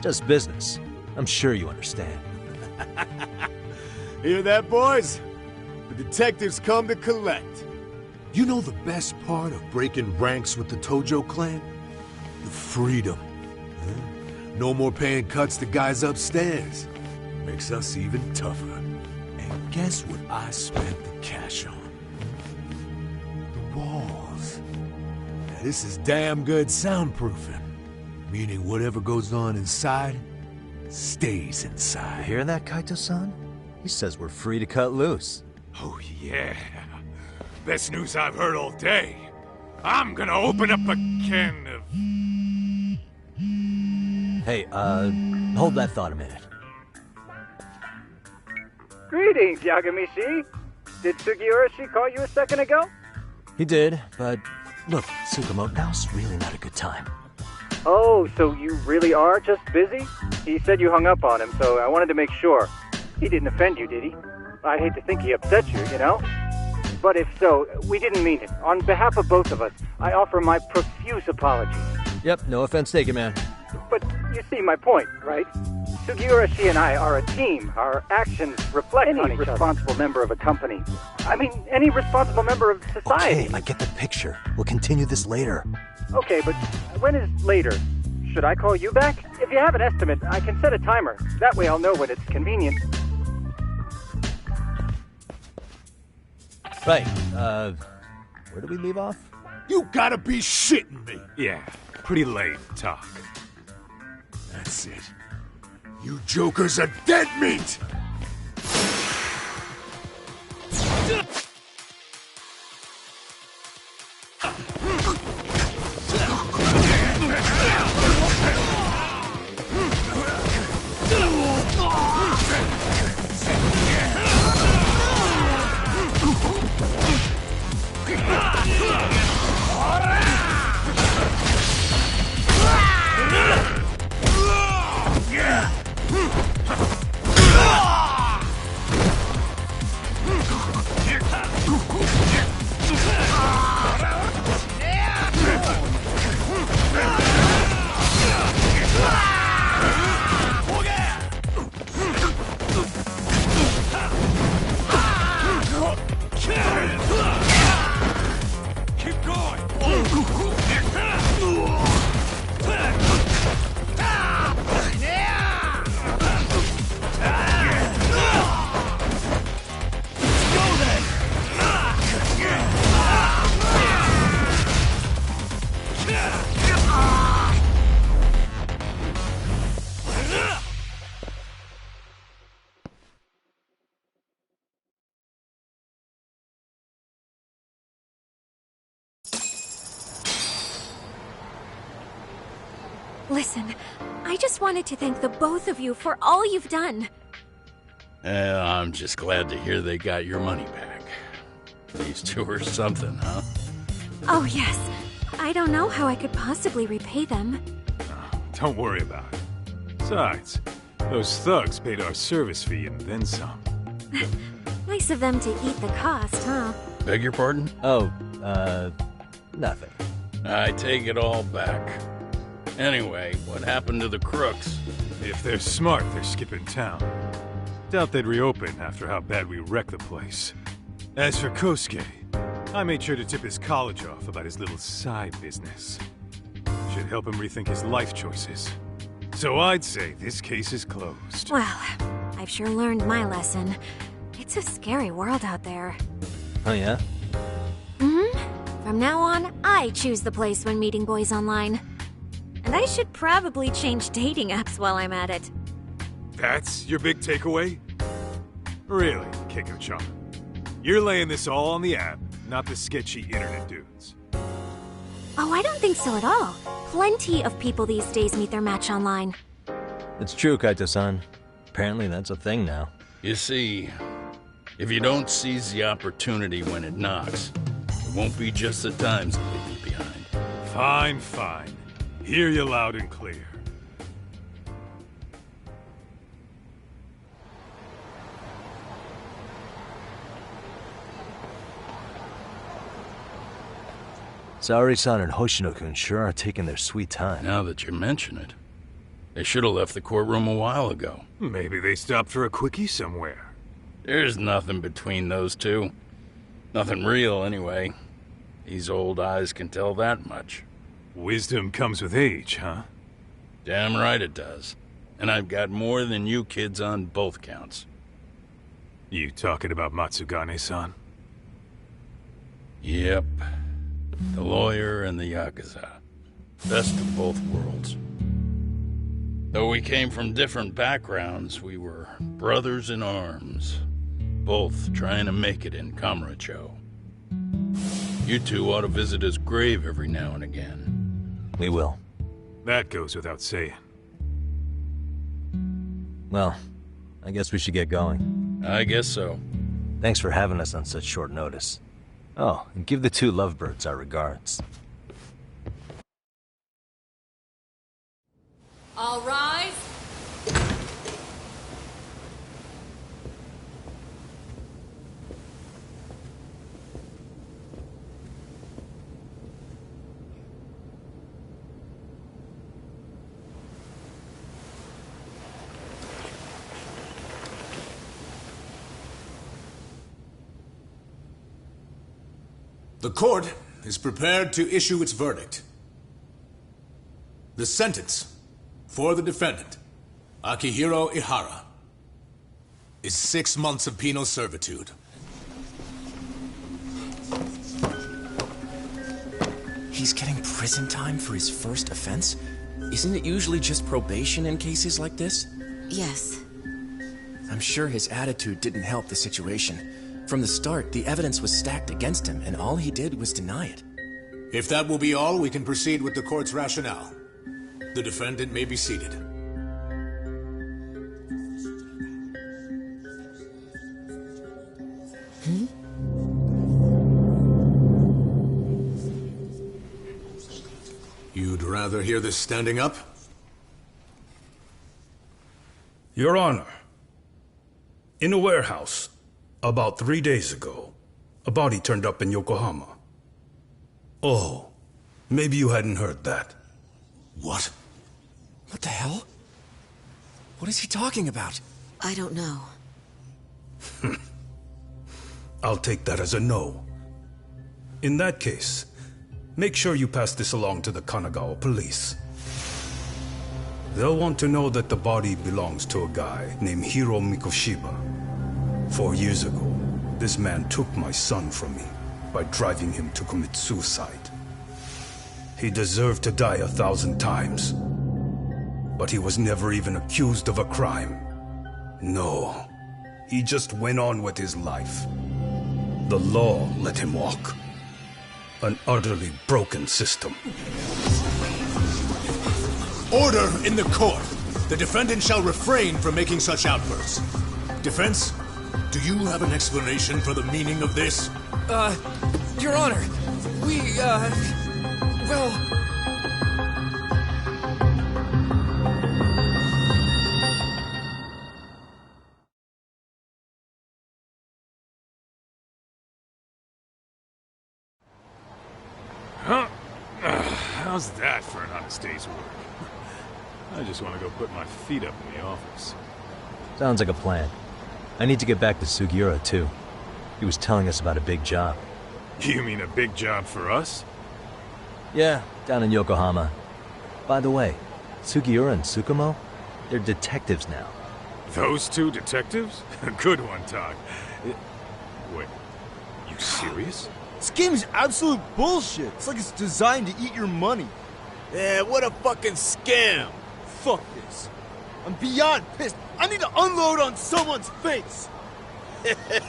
Just business. I'm sure you understand. Hear that, boys? The detectives come to collect. You know the best part of breaking ranks with the Tojo clan? The freedom. No more paying cuts to guys upstairs. Makes us even tougher. And guess what I spent the cash on? The walls. Now, this is damn good soundproofing. Meaning whatever goes on inside, stays inside. You hear that, Kaito-san? He says we're free to cut loose. Oh, yeah. Best news I've heard all day. I'm gonna open up a can of... Hey, hold that thought a minute. Greetings, Yagami-shi. Did Sugiura-shi call you a second ago? He did, but look, Tsukumo, now's really not a good time. Oh, so you really are just busy? He said you hung up on him, so I wanted to make sure. He didn't offend you, did he? I'd hate to think he upset you, you know? But if so, we didn't mean it. On behalf of both of us, I offer my profuse apologies. Yep, no offense taken, man. But you see my point, right? Sugiura-shi and I are a team. Our actions reflect on each responsible member of a company. I mean, any responsible member of society. Okay, I get the picture. We'll continue this later. Okay, but when is later? Should I call you back? If you have an estimate, I can set a timer. That way I'll know when it's convenient. Right, where do we leave off? You gotta be shitting me! Yeah, pretty late talk. That's it. You jokers are dead meat! Listen, I just wanted to thank the both of you for all you've done. I'm just glad to hear they got your money back. These two are something, huh? Oh, yes. I don't know how I could possibly repay them. Don't worry about it. Besides, those thugs paid our service fee and then some. Nice of them to eat the cost, huh? Beg your pardon? Oh, nothing. I take it all back. Anyway, what happened to the crooks? If they're smart, they're skipping town. Doubt they'd reopen after how bad we wrecked the place. As for Kosuke, I made sure to tip his college off about his little side business. Should help him rethink his life choices. So I'd say this case is closed. Well, I've sure learned my lesson. It's a scary world out there. Oh, yeah? Mm-hmm. From now on, I choose the place when meeting boys online. And I should probably change dating apps while I'm at it. That's your big takeaway? Really, Keiko-chan? You're laying this all on the app, not the sketchy internet dudes. Oh, I don't think so at all. Plenty of people these days meet their match online. It's true, Kaito-san. Apparently that's a thing now. You see, if you don't seize the opportunity when it knocks, it won't be just the times that leave you behind. Fine, fine. Hear you loud and clear. Saori-san and Hoshino-kun sure are taking their sweet time. Now that you mention it, they should have left the courtroom a while ago. Maybe they stopped for a quickie somewhere. There's nothing between those two. Nothing real, anyway. These old eyes can tell that much. Wisdom comes with age, huh? Damn right it does. And I've got more than you kids on both counts. You talking about Matsugane-san? Yep. The lawyer and the Yakuza. Best of both worlds. Though we came from different backgrounds, we were brothers in arms. Both trying to make it in Kamurocho. You two ought to visit his grave every now and again. We will. That goes without saying. Well, I guess we should get going. I guess so. Thanks for having us on such short notice. Oh, and give the two lovebirds our regards. All rise. The court is prepared to issue its verdict. The sentence for the defendant, Akihiro Ihara, is 6 months of penal servitude. He's getting prison time for his first offense? Isn't it usually just probation in cases like this? Yes. I'm sure his attitude didn't help the situation. From the start, the evidence was stacked against him, and all he did was deny it. If that will be all, we can proceed with the court's rationale. The defendant may be seated. You'd rather hear this standing up? Your Honor, in a warehouse, about 3 days ago, a body turned up in Yokohama. Oh, maybe you hadn't heard that. What? What the hell? What is he talking about? I don't know. I'll take that as a no. In that case, make sure you pass this along to the Kanagawa police. They'll want to know that the body belongs to a guy named Hiro Mikoshiba. 4 years ago, this man took my son from me by driving him to commit suicide. He deserved to die 1,000 times, but he was never even accused of a crime. No, he just went on with his life. The law let him walk. An utterly broken system. Order in the court! The defendant shall refrain from making such outbursts. Defense, do you have an explanation for the meaning of this? Your Honor, well... Huh? How's that for an honest day's work? I just want to go put my feet up in the office. Sounds like a plan. I need to get back to Sugiura, too. He was telling us about a big job. You mean a big job for us? Yeah, down in Yokohama. By the way, Sugiura and Tsukumo, they're detectives now. Those two detectives? Good one, Todd. Wait, you serious? This game is absolute bullshit. It's like it's designed to eat your money. Yeah, what a fucking scam. Fuck this. I'm beyond pissed. I need to unload on someone's face.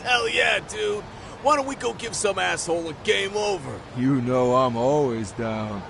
Hell yeah, dude. Why don't we go give some asshole a game over? You know I'm always down.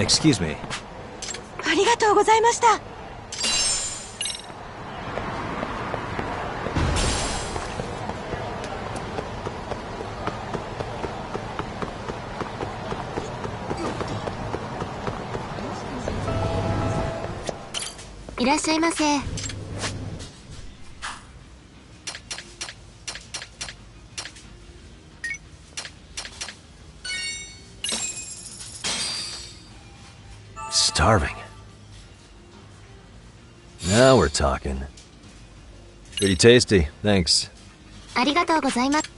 Excuse me. ありがとうございました。いらっしゃいませ。Starving. Now we're talking. Pretty tasty, thanks. ありがとうございます。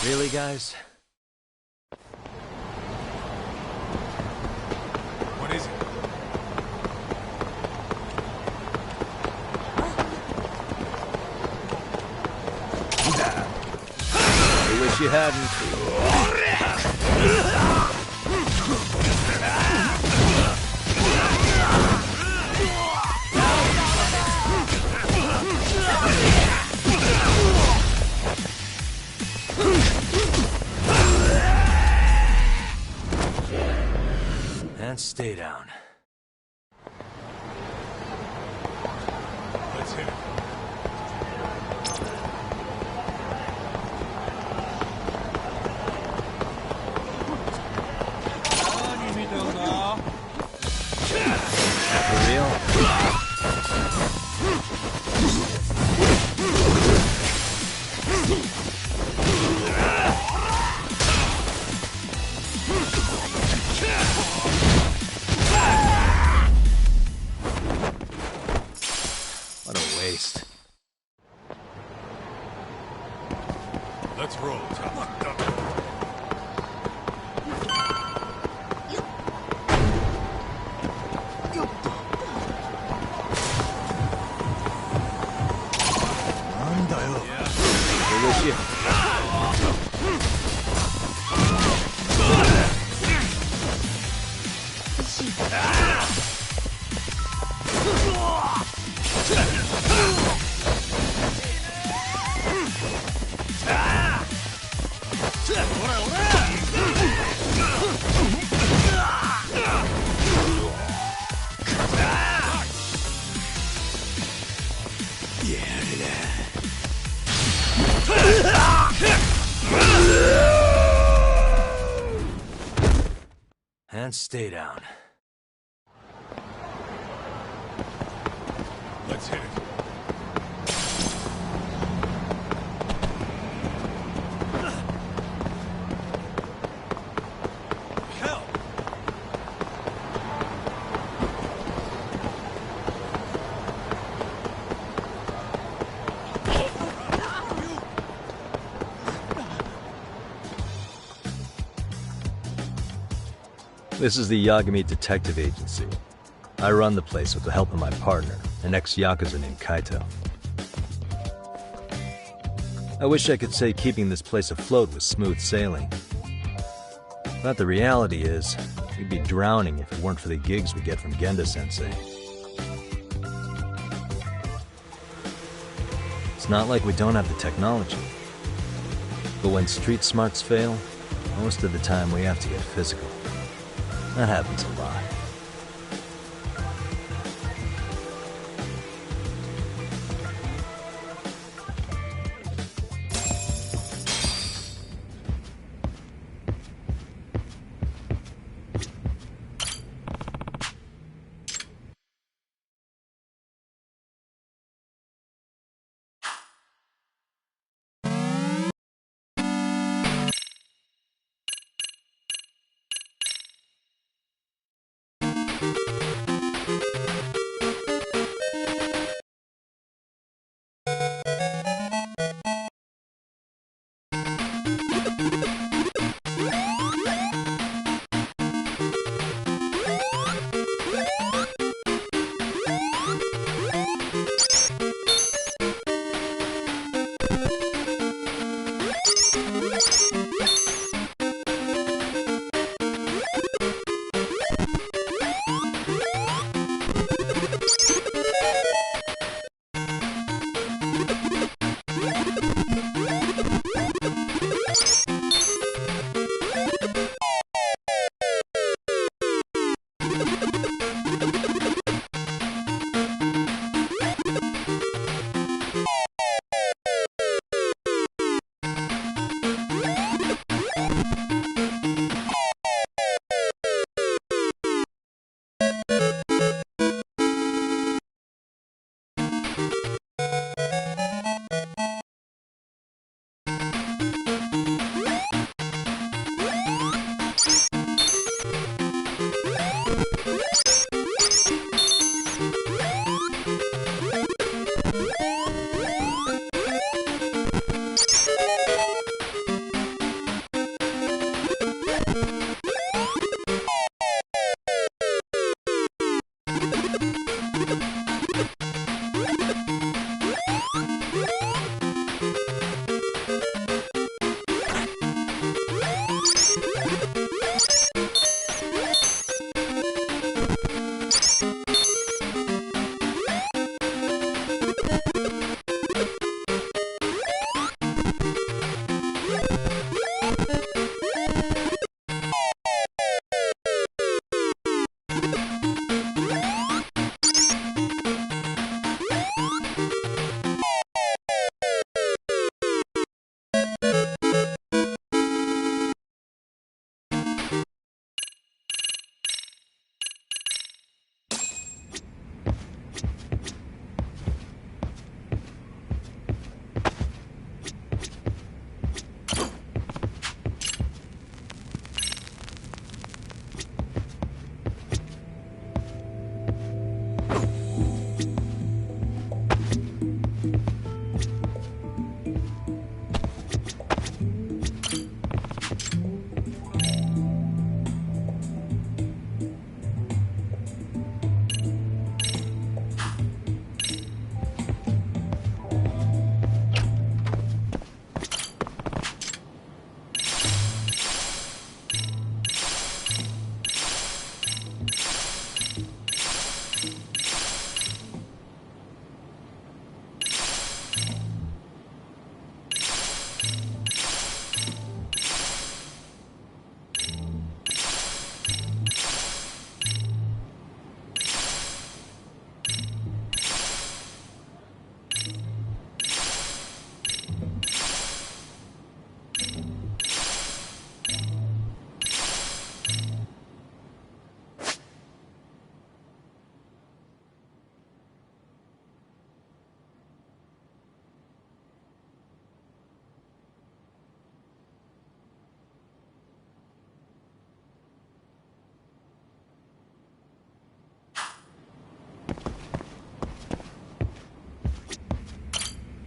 Really, guys? What is it? I wish you hadn't. And stay down. Let's hit it. For real? What a waste. Let's roll, Tom. I wish you. And stay down. Let's hit it. Hell! This is the Yagami Detective Agency. I run the place with the help of my partner, an ex-Yakuza named Kaito. I wish I could say keeping this place afloat was smooth sailing. But the reality is, we'd be drowning if it weren't for the gigs we get from Genda-sensei. It's not like we don't have the technology. But when street smarts fail, most of the time we have to get physical. That happens a lot.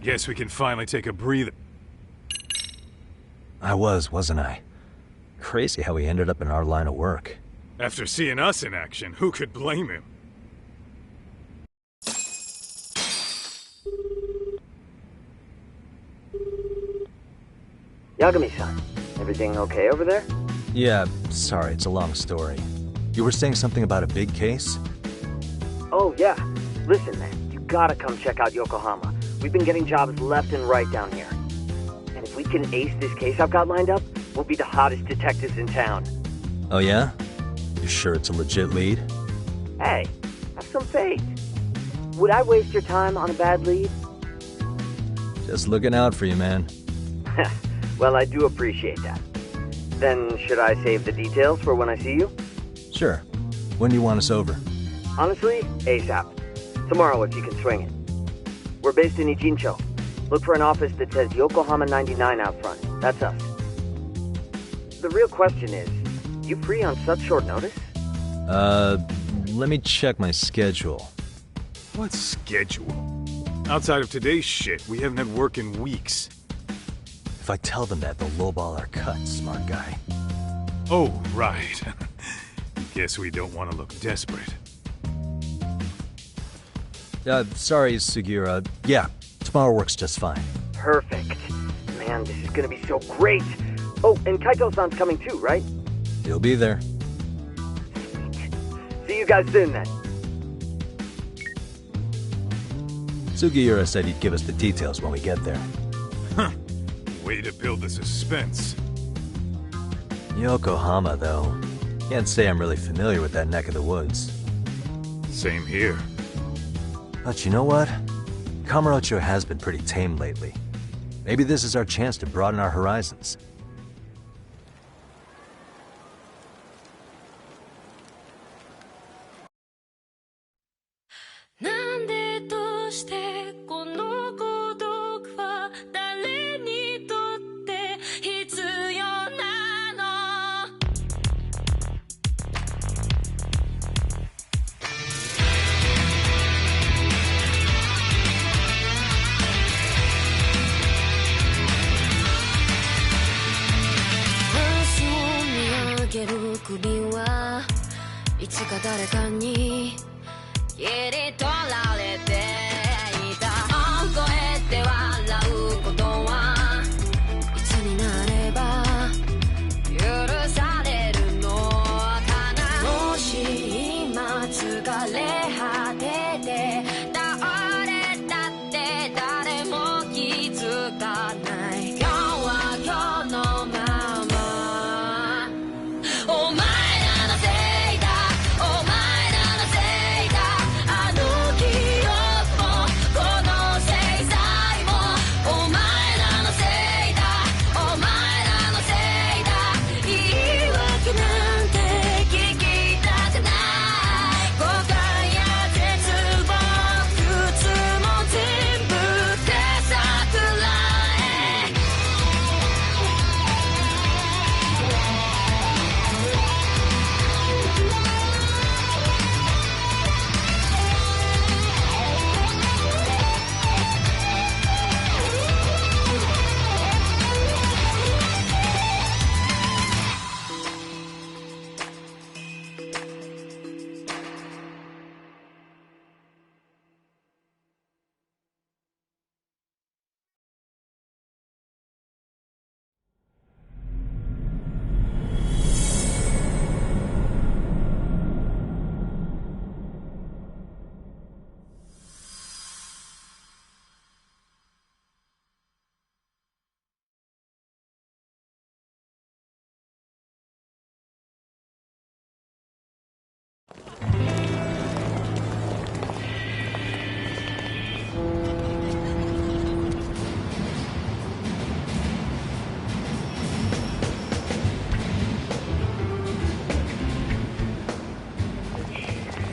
Guess we can finally take a breather. I wasn't I? Crazy how he ended up in our line of work. After seeing us in action, who could blame him? Yagami-san, everything okay over there? Yeah, sorry, it's a long story. You were saying something about a big case? Oh, yeah. Listen, man, you gotta come check out Yokohama. We've been getting jobs left and right down here. And if we can ace this case I've got lined up, we'll be the hottest detectives in town. Oh yeah? You sure it's a legit lead? Hey, have some faith. Would I waste your time on a bad lead? Just looking out for you, man. Well, I do appreciate that. Then should I save the details for when I see you? Sure. When do you want us over? Honestly, ASAP. Tomorrow if you can swing it. We're based in Ijincho. Look for an office that says Yokohama 99 out front. That's us. The real question is, you free on such short notice? Let me check my schedule. What schedule? Outside of today's shit, we haven't had work in weeks. If I tell them that, they'll lowball our cut, smart guy. Oh, right. Guess we don't want to look desperate. Sorry, Sugiura. Yeah, tomorrow works just fine. Perfect. Man, this is gonna be so great. Oh, and Kaito-san's coming too, right? He'll be there. See you guys soon, then. Sugiura said he'd give us the details when we get there. Huh. Way to build the suspense. Yokohama, though. Can't say I'm really familiar with that neck of the woods. Same here. But you know what? Kamurocho has been pretty tame lately. Maybe this is our chance to broaden our horizons.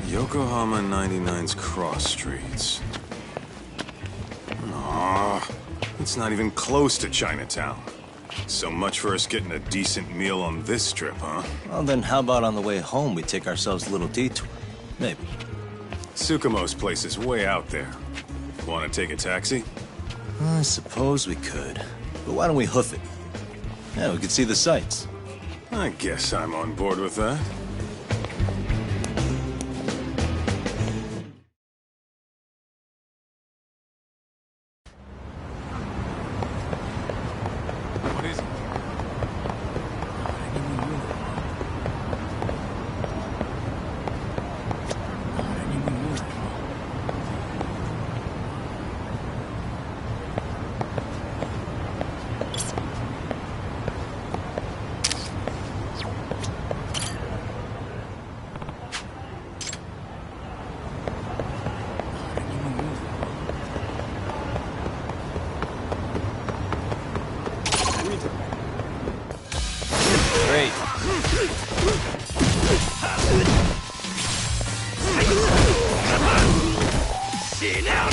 Yokohama 99's cross streets. Aw, it's not even close to Chinatown. So much for us getting a decent meal on this trip, huh? Well, then how about on the way home we take ourselves a little detour? Maybe. Tsukumo's place is way out there. Want to take a taxi? I suppose we could. But why don't we hoof it? Yeah, we could see the sights. I guess I'm on board with that. What is it? Great. See now.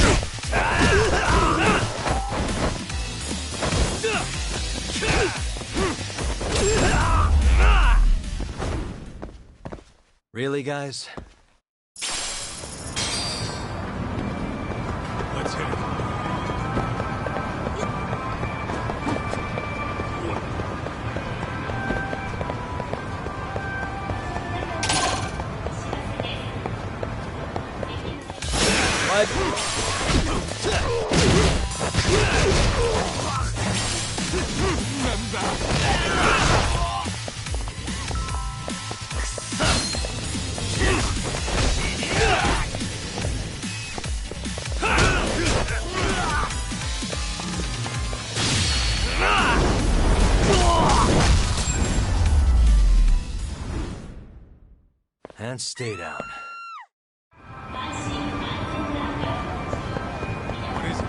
Really, guys? Let's hit it. And stay down. What is it?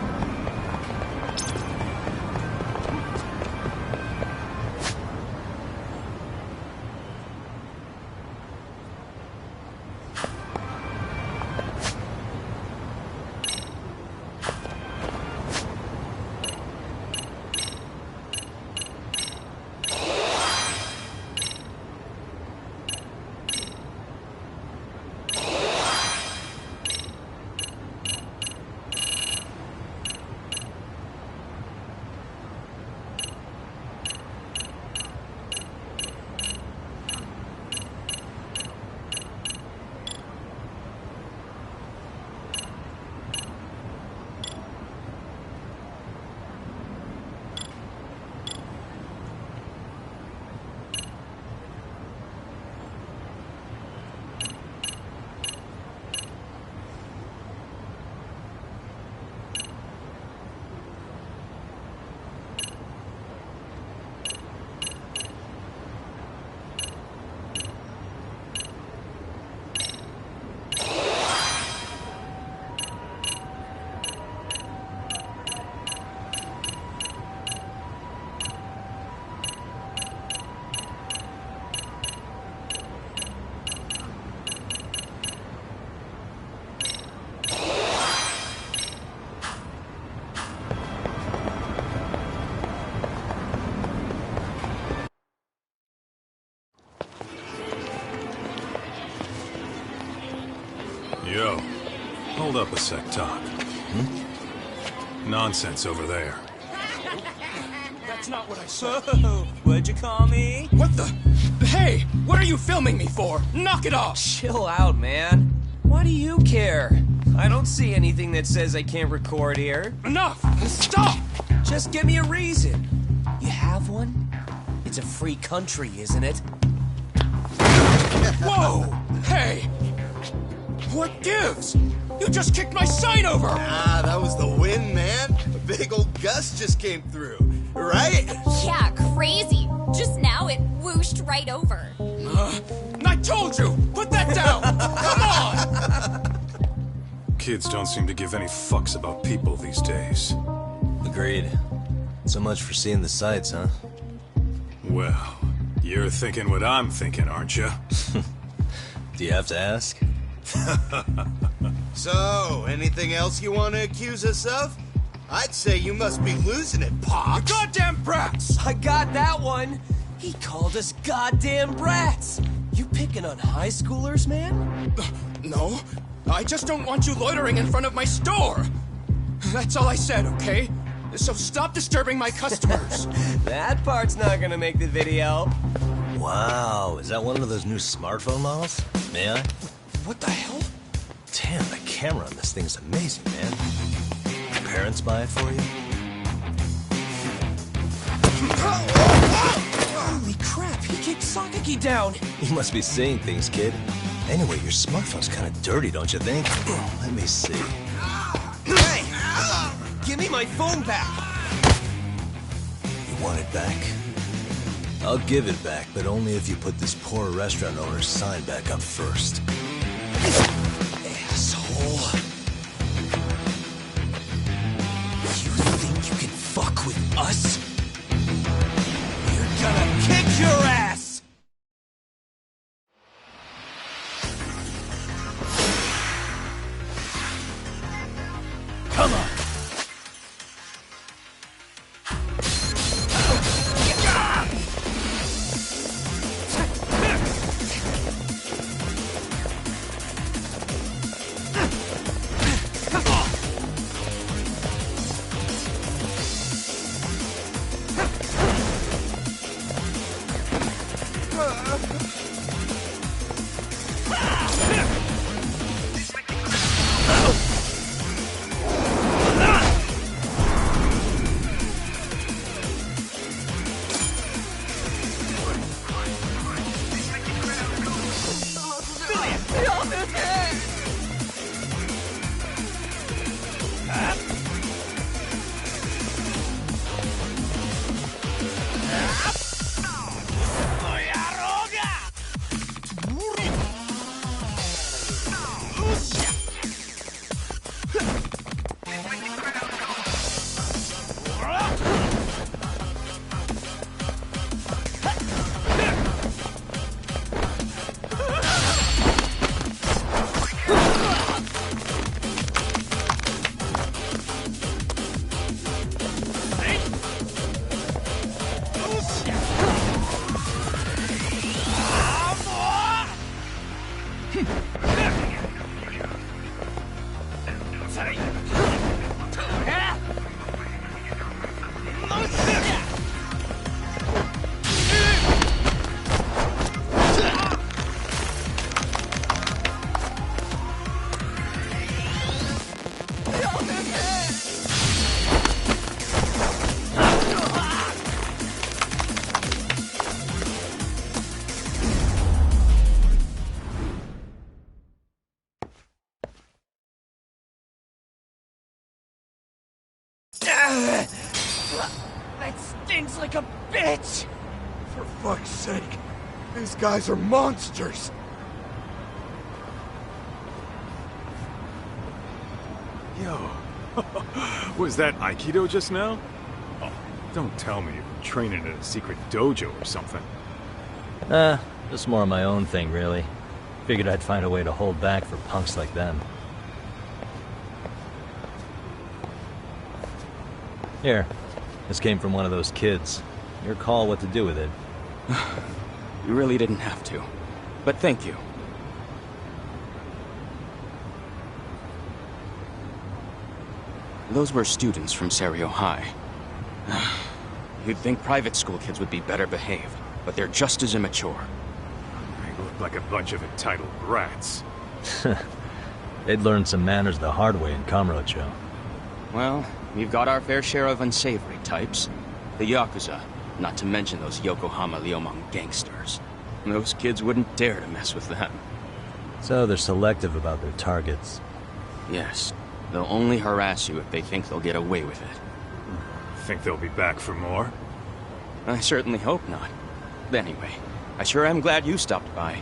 Yo, hold up a sec, Doc. Nonsense over there. That's not what I said. What'd you call me? What the? Hey, what are you filming me for? Knock it off! Chill out, man. Why do you care? I don't see anything that says I can't record here. Enough! Stop! Just give me a reason. You have one? It's a free country, isn't it? Whoa! Hey! What gives? You just kicked my sign over! Ah, that was the wind, man. A big old gust just came through, right? Yeah, crazy. Just now it whooshed right over. I told you! Put that down! Come on! Kids don't seem to give any fucks about people these days. Agreed. So much for seeing the sights, huh? Well, you're thinking what I'm thinking, aren't you? Do you have to ask? So, anything else you want to accuse us of? I'd say you must be losing it, Pops. You goddamn brats! I got that one! He called us goddamn brats! You picking on high schoolers, man? No, I just don't want you loitering in front of my store. That's all I said, okay? So stop disturbing my customers. That part's not gonna make the video. Wow, is that one of those new smartphone models? May I? What the hell? Damn, the camera on this thing's amazing, man. Your parents buy it for you? Holy crap, he kicked Sakaki down. You must be seeing things, kid. Anyway, your smartphone's kind of dirty, don't you think? Let me see. Hey! Give me my phone back! You want it back? I'll give it back, but only if you put this poor restaurant owner's sign back up first. Asshole. You think you can fuck with us? We're gonna kick your ass! Come on! That stings like a bitch! For fuck's sake, these guys are monsters! Yo, was that Aikido just now? Oh, don't tell me you've been training in a secret dojo or something. Just more of my own thing, really. Figured I'd find a way to hold back for punks like them. Here, this came from one of those kids. Your call what to do with it. You really didn't have to. But thank you. Those were students from Serio High. You'd think private school kids would be better behaved, but they're just as immature. They look like a bunch of entitled brats. They'd learned some manners the hard way in Kamurocho. Well, we've got our fair share of unsavory types. The Yakuza, not to mention those Yokohama Liumang gangsters. Those kids wouldn't dare to mess with them. So they're selective about their targets. Yes. They'll only harass you if they think they'll get away with it. Think they'll be back for more? I certainly hope not. But anyway, I sure am glad you stopped by.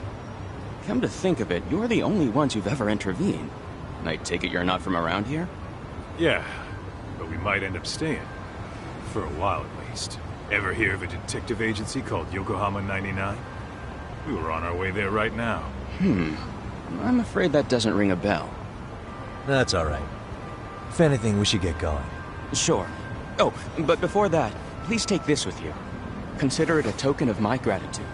Come to think of it, you're the only ones who've ever intervened. I take it you're not from around here? Yeah, but we might end up staying. For a while at least. Ever hear of a detective agency called Yokohama 99? We were on our way there right now. I'm afraid that doesn't ring a bell. That's alright. If anything, we should get going. Sure. Oh, but before that, please take this with you. Consider it a token of my gratitude.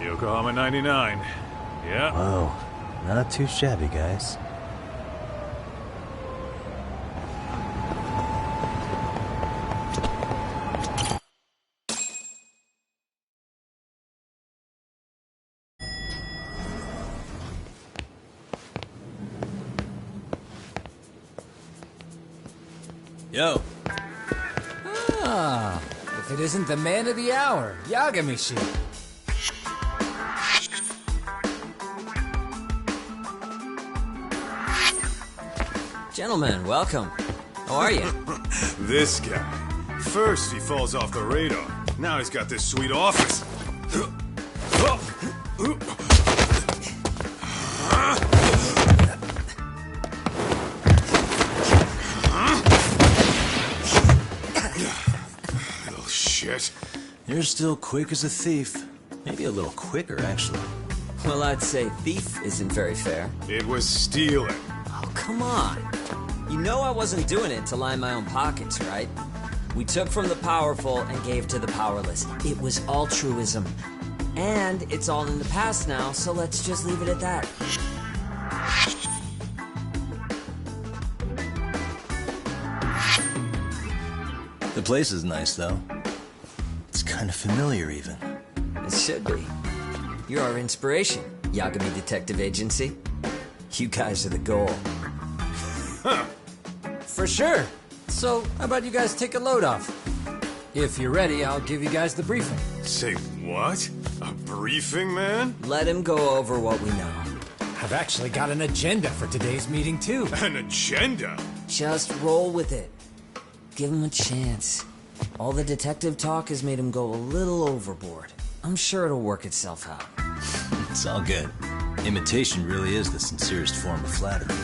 Yokohama 99. Yeah. Whoa, not too shabby, guys. Yo. Ah, if it isn't the man of the hour, Yagami-shi. Gentlemen, welcome. How are you? This guy. First he falls off the radar. Now he's got this sweet office. Little shit. You're still quick as a thief. Maybe a little quicker, actually. Well, I'd say thief isn't very fair. It was stealing. Oh, come on. You know I wasn't doing it to line my own pockets, right? We took from the powerful and gave to the powerless. It was altruism. And it's all in the past now, so let's just leave it at that. The place is nice, though. It's kind of familiar, even. It should be. You're our inspiration, Yagami Detective Agency. You guys are the goal. Huh. For sure. So, how about you guys take a load off? If you're ready, I'll give you guys the briefing. Say what? A briefing, man? Let him go over what we know. I've actually got an agenda for today's meeting, too. An agenda? Just roll with it. Give him a chance. All the detective talk has made him go a little overboard. I'm sure it'll work itself out. It's all good. Imitation really is the sincerest form of flattery.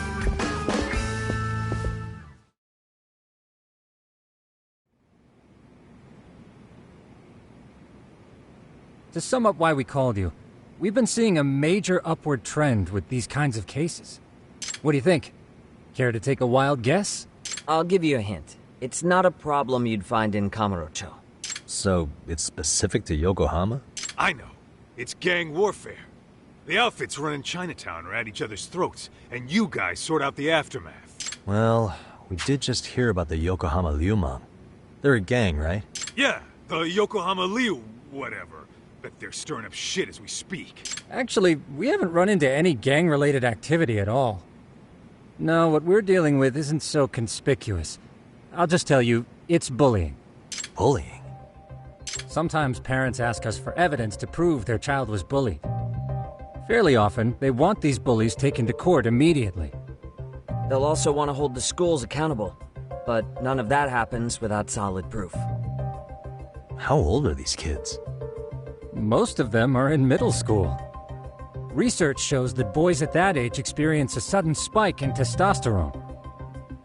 To sum up why we called you, we've been seeing a major upward trend with these kinds of cases. What do you think? Care to take a wild guess? I'll give you a hint. It's not a problem you'd find in Kamurocho. So, it's specific to Yokohama? I know. It's gang warfare. The outfits running Chinatown are at each other's throats, and you guys sort out the aftermath. Well, we did just hear about the Yokohama Liumang. They're a gang, right? Yeah, the Yokohama Liu whatever. Bet they're stirring up shit as we speak. Actually, we haven't run into any gang-related activity at all. No, what we're dealing with isn't so conspicuous. I'll just tell you, it's bullying. Bullying? Sometimes parents ask us for evidence to prove their child was bullied. Fairly often, they want these bullies taken to court immediately. They'll also want to hold the schools accountable, but none of that happens without solid proof. How old are these kids? Most of them are in middle school. Research shows that boys at that age experience a sudden spike in testosterone.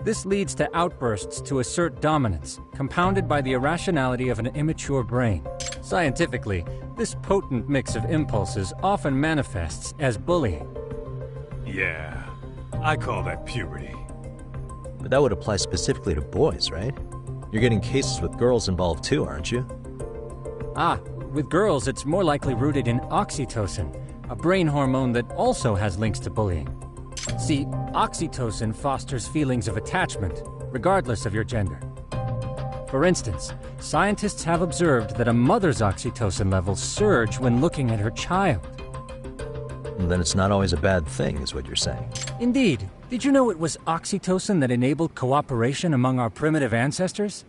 This leads to outbursts to assert dominance, compounded by the irrationality of an immature brain. Scientifically, this potent mix of impulses often manifests as bullying. Yeah, I call that puberty. But that would apply specifically to boys, right? You're getting cases with girls involved too, aren't you? Ah, with girls it's more likely rooted in oxytocin, a brain hormone that also has links to bullying. See, oxytocin fosters feelings of attachment, regardless of your gender. For instance, scientists have observed that a mother's oxytocin levels surge when looking at her child. And then it's not always a bad thing, is what you're saying. Indeed. Did you know it was oxytocin that enabled cooperation among our primitive ancestors?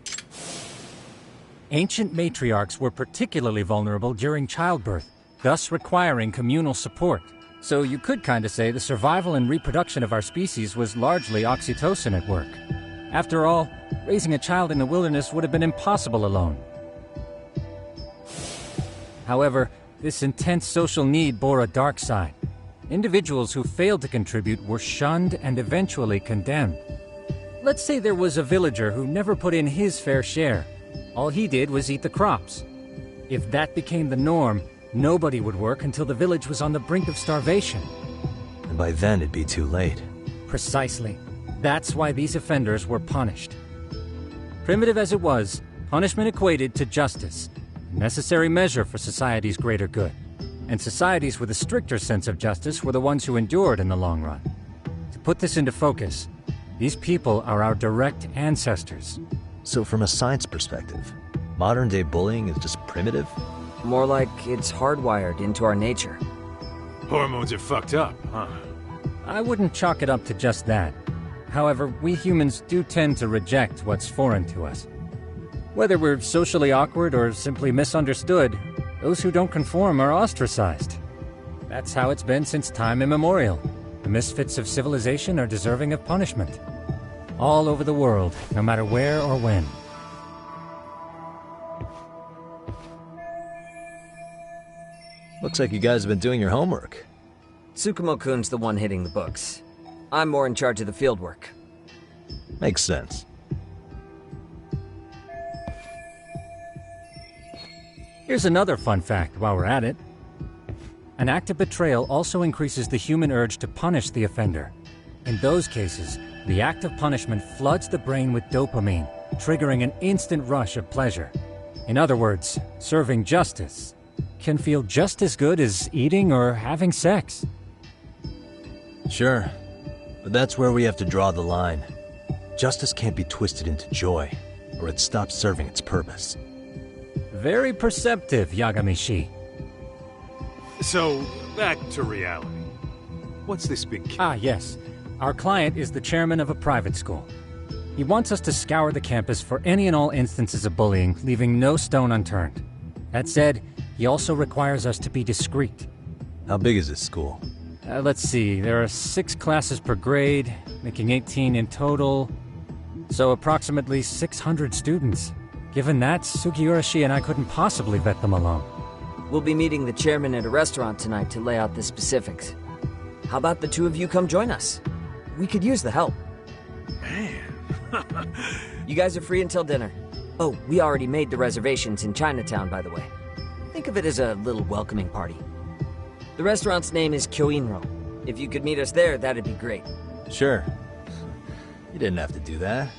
Ancient matriarchs were particularly vulnerable during childbirth, thus requiring communal support. So you could kinda say the survival and reproduction of our species was largely oxytocin at work. After all, raising a child in the wilderness would have been impossible alone. However, this intense social need bore a dark side. Individuals who failed to contribute were shunned and eventually condemned. Let's say there was a villager who never put in his fair share. All he did was eat the crops. If that became the norm, nobody would work until the village was on the brink of starvation. And by then it'd be too late. Precisely. That's why these offenders were punished. Primitive as it was, punishment equated to justice, a necessary measure for society's greater good. and societies with a stricter sense of justice were the ones who endured in the long run. To put this into focus, these people are our direct ancestors. So from a science perspective, modern-day bullying is just primitive? More like it's hardwired into our nature. Hormones are fucked up, huh? I wouldn't chalk it up to just that. However, we humans do tend to reject what's foreign to us. Whether we're socially awkward or simply misunderstood, those who don't conform are ostracized. That's how it's been since time immemorial. The misfits of civilization are deserving of punishment. All over the world, no matter where or when. Looks like you guys have been doing your homework. Tsukumo-kun's the one hitting the books. I'm more in charge of the field work. Makes sense. Here's another fun fact while we're at it. An act of betrayal also increases the human urge to punish the offender. In those cases, the act of punishment floods the brain with dopamine, triggering an instant rush of pleasure. In other words, serving justice can feel just as good as eating or having sex. Sure, but that's where we have to draw the line. Justice can't be twisted into joy, or it stops serving its purpose. Very perceptive, Yagami-shi. So, back to reality. What's this big case? Ah, yes. Our client is the chairman of a private school. He wants us to scour the campus for any and all instances of bullying, leaving no stone unturned. That said, he also requires us to be discreet. How big is this school? Let's see, there are 6 classes per grade, making 18 in total. So approximately 600 students. Given that, Sugiurashi and I couldn't possibly vet them alone. We'll be meeting the chairman at a restaurant tonight to lay out the specifics. How about the two of you come join us? We could use the help. Man. You guys are free until dinner. Oh, we already made the reservations in Chinatown, by the way. Think of it as a little welcoming party. The restaurant's name is Kyoinro. If you could meet us there, that'd be great. Sure. You didn't have to do that.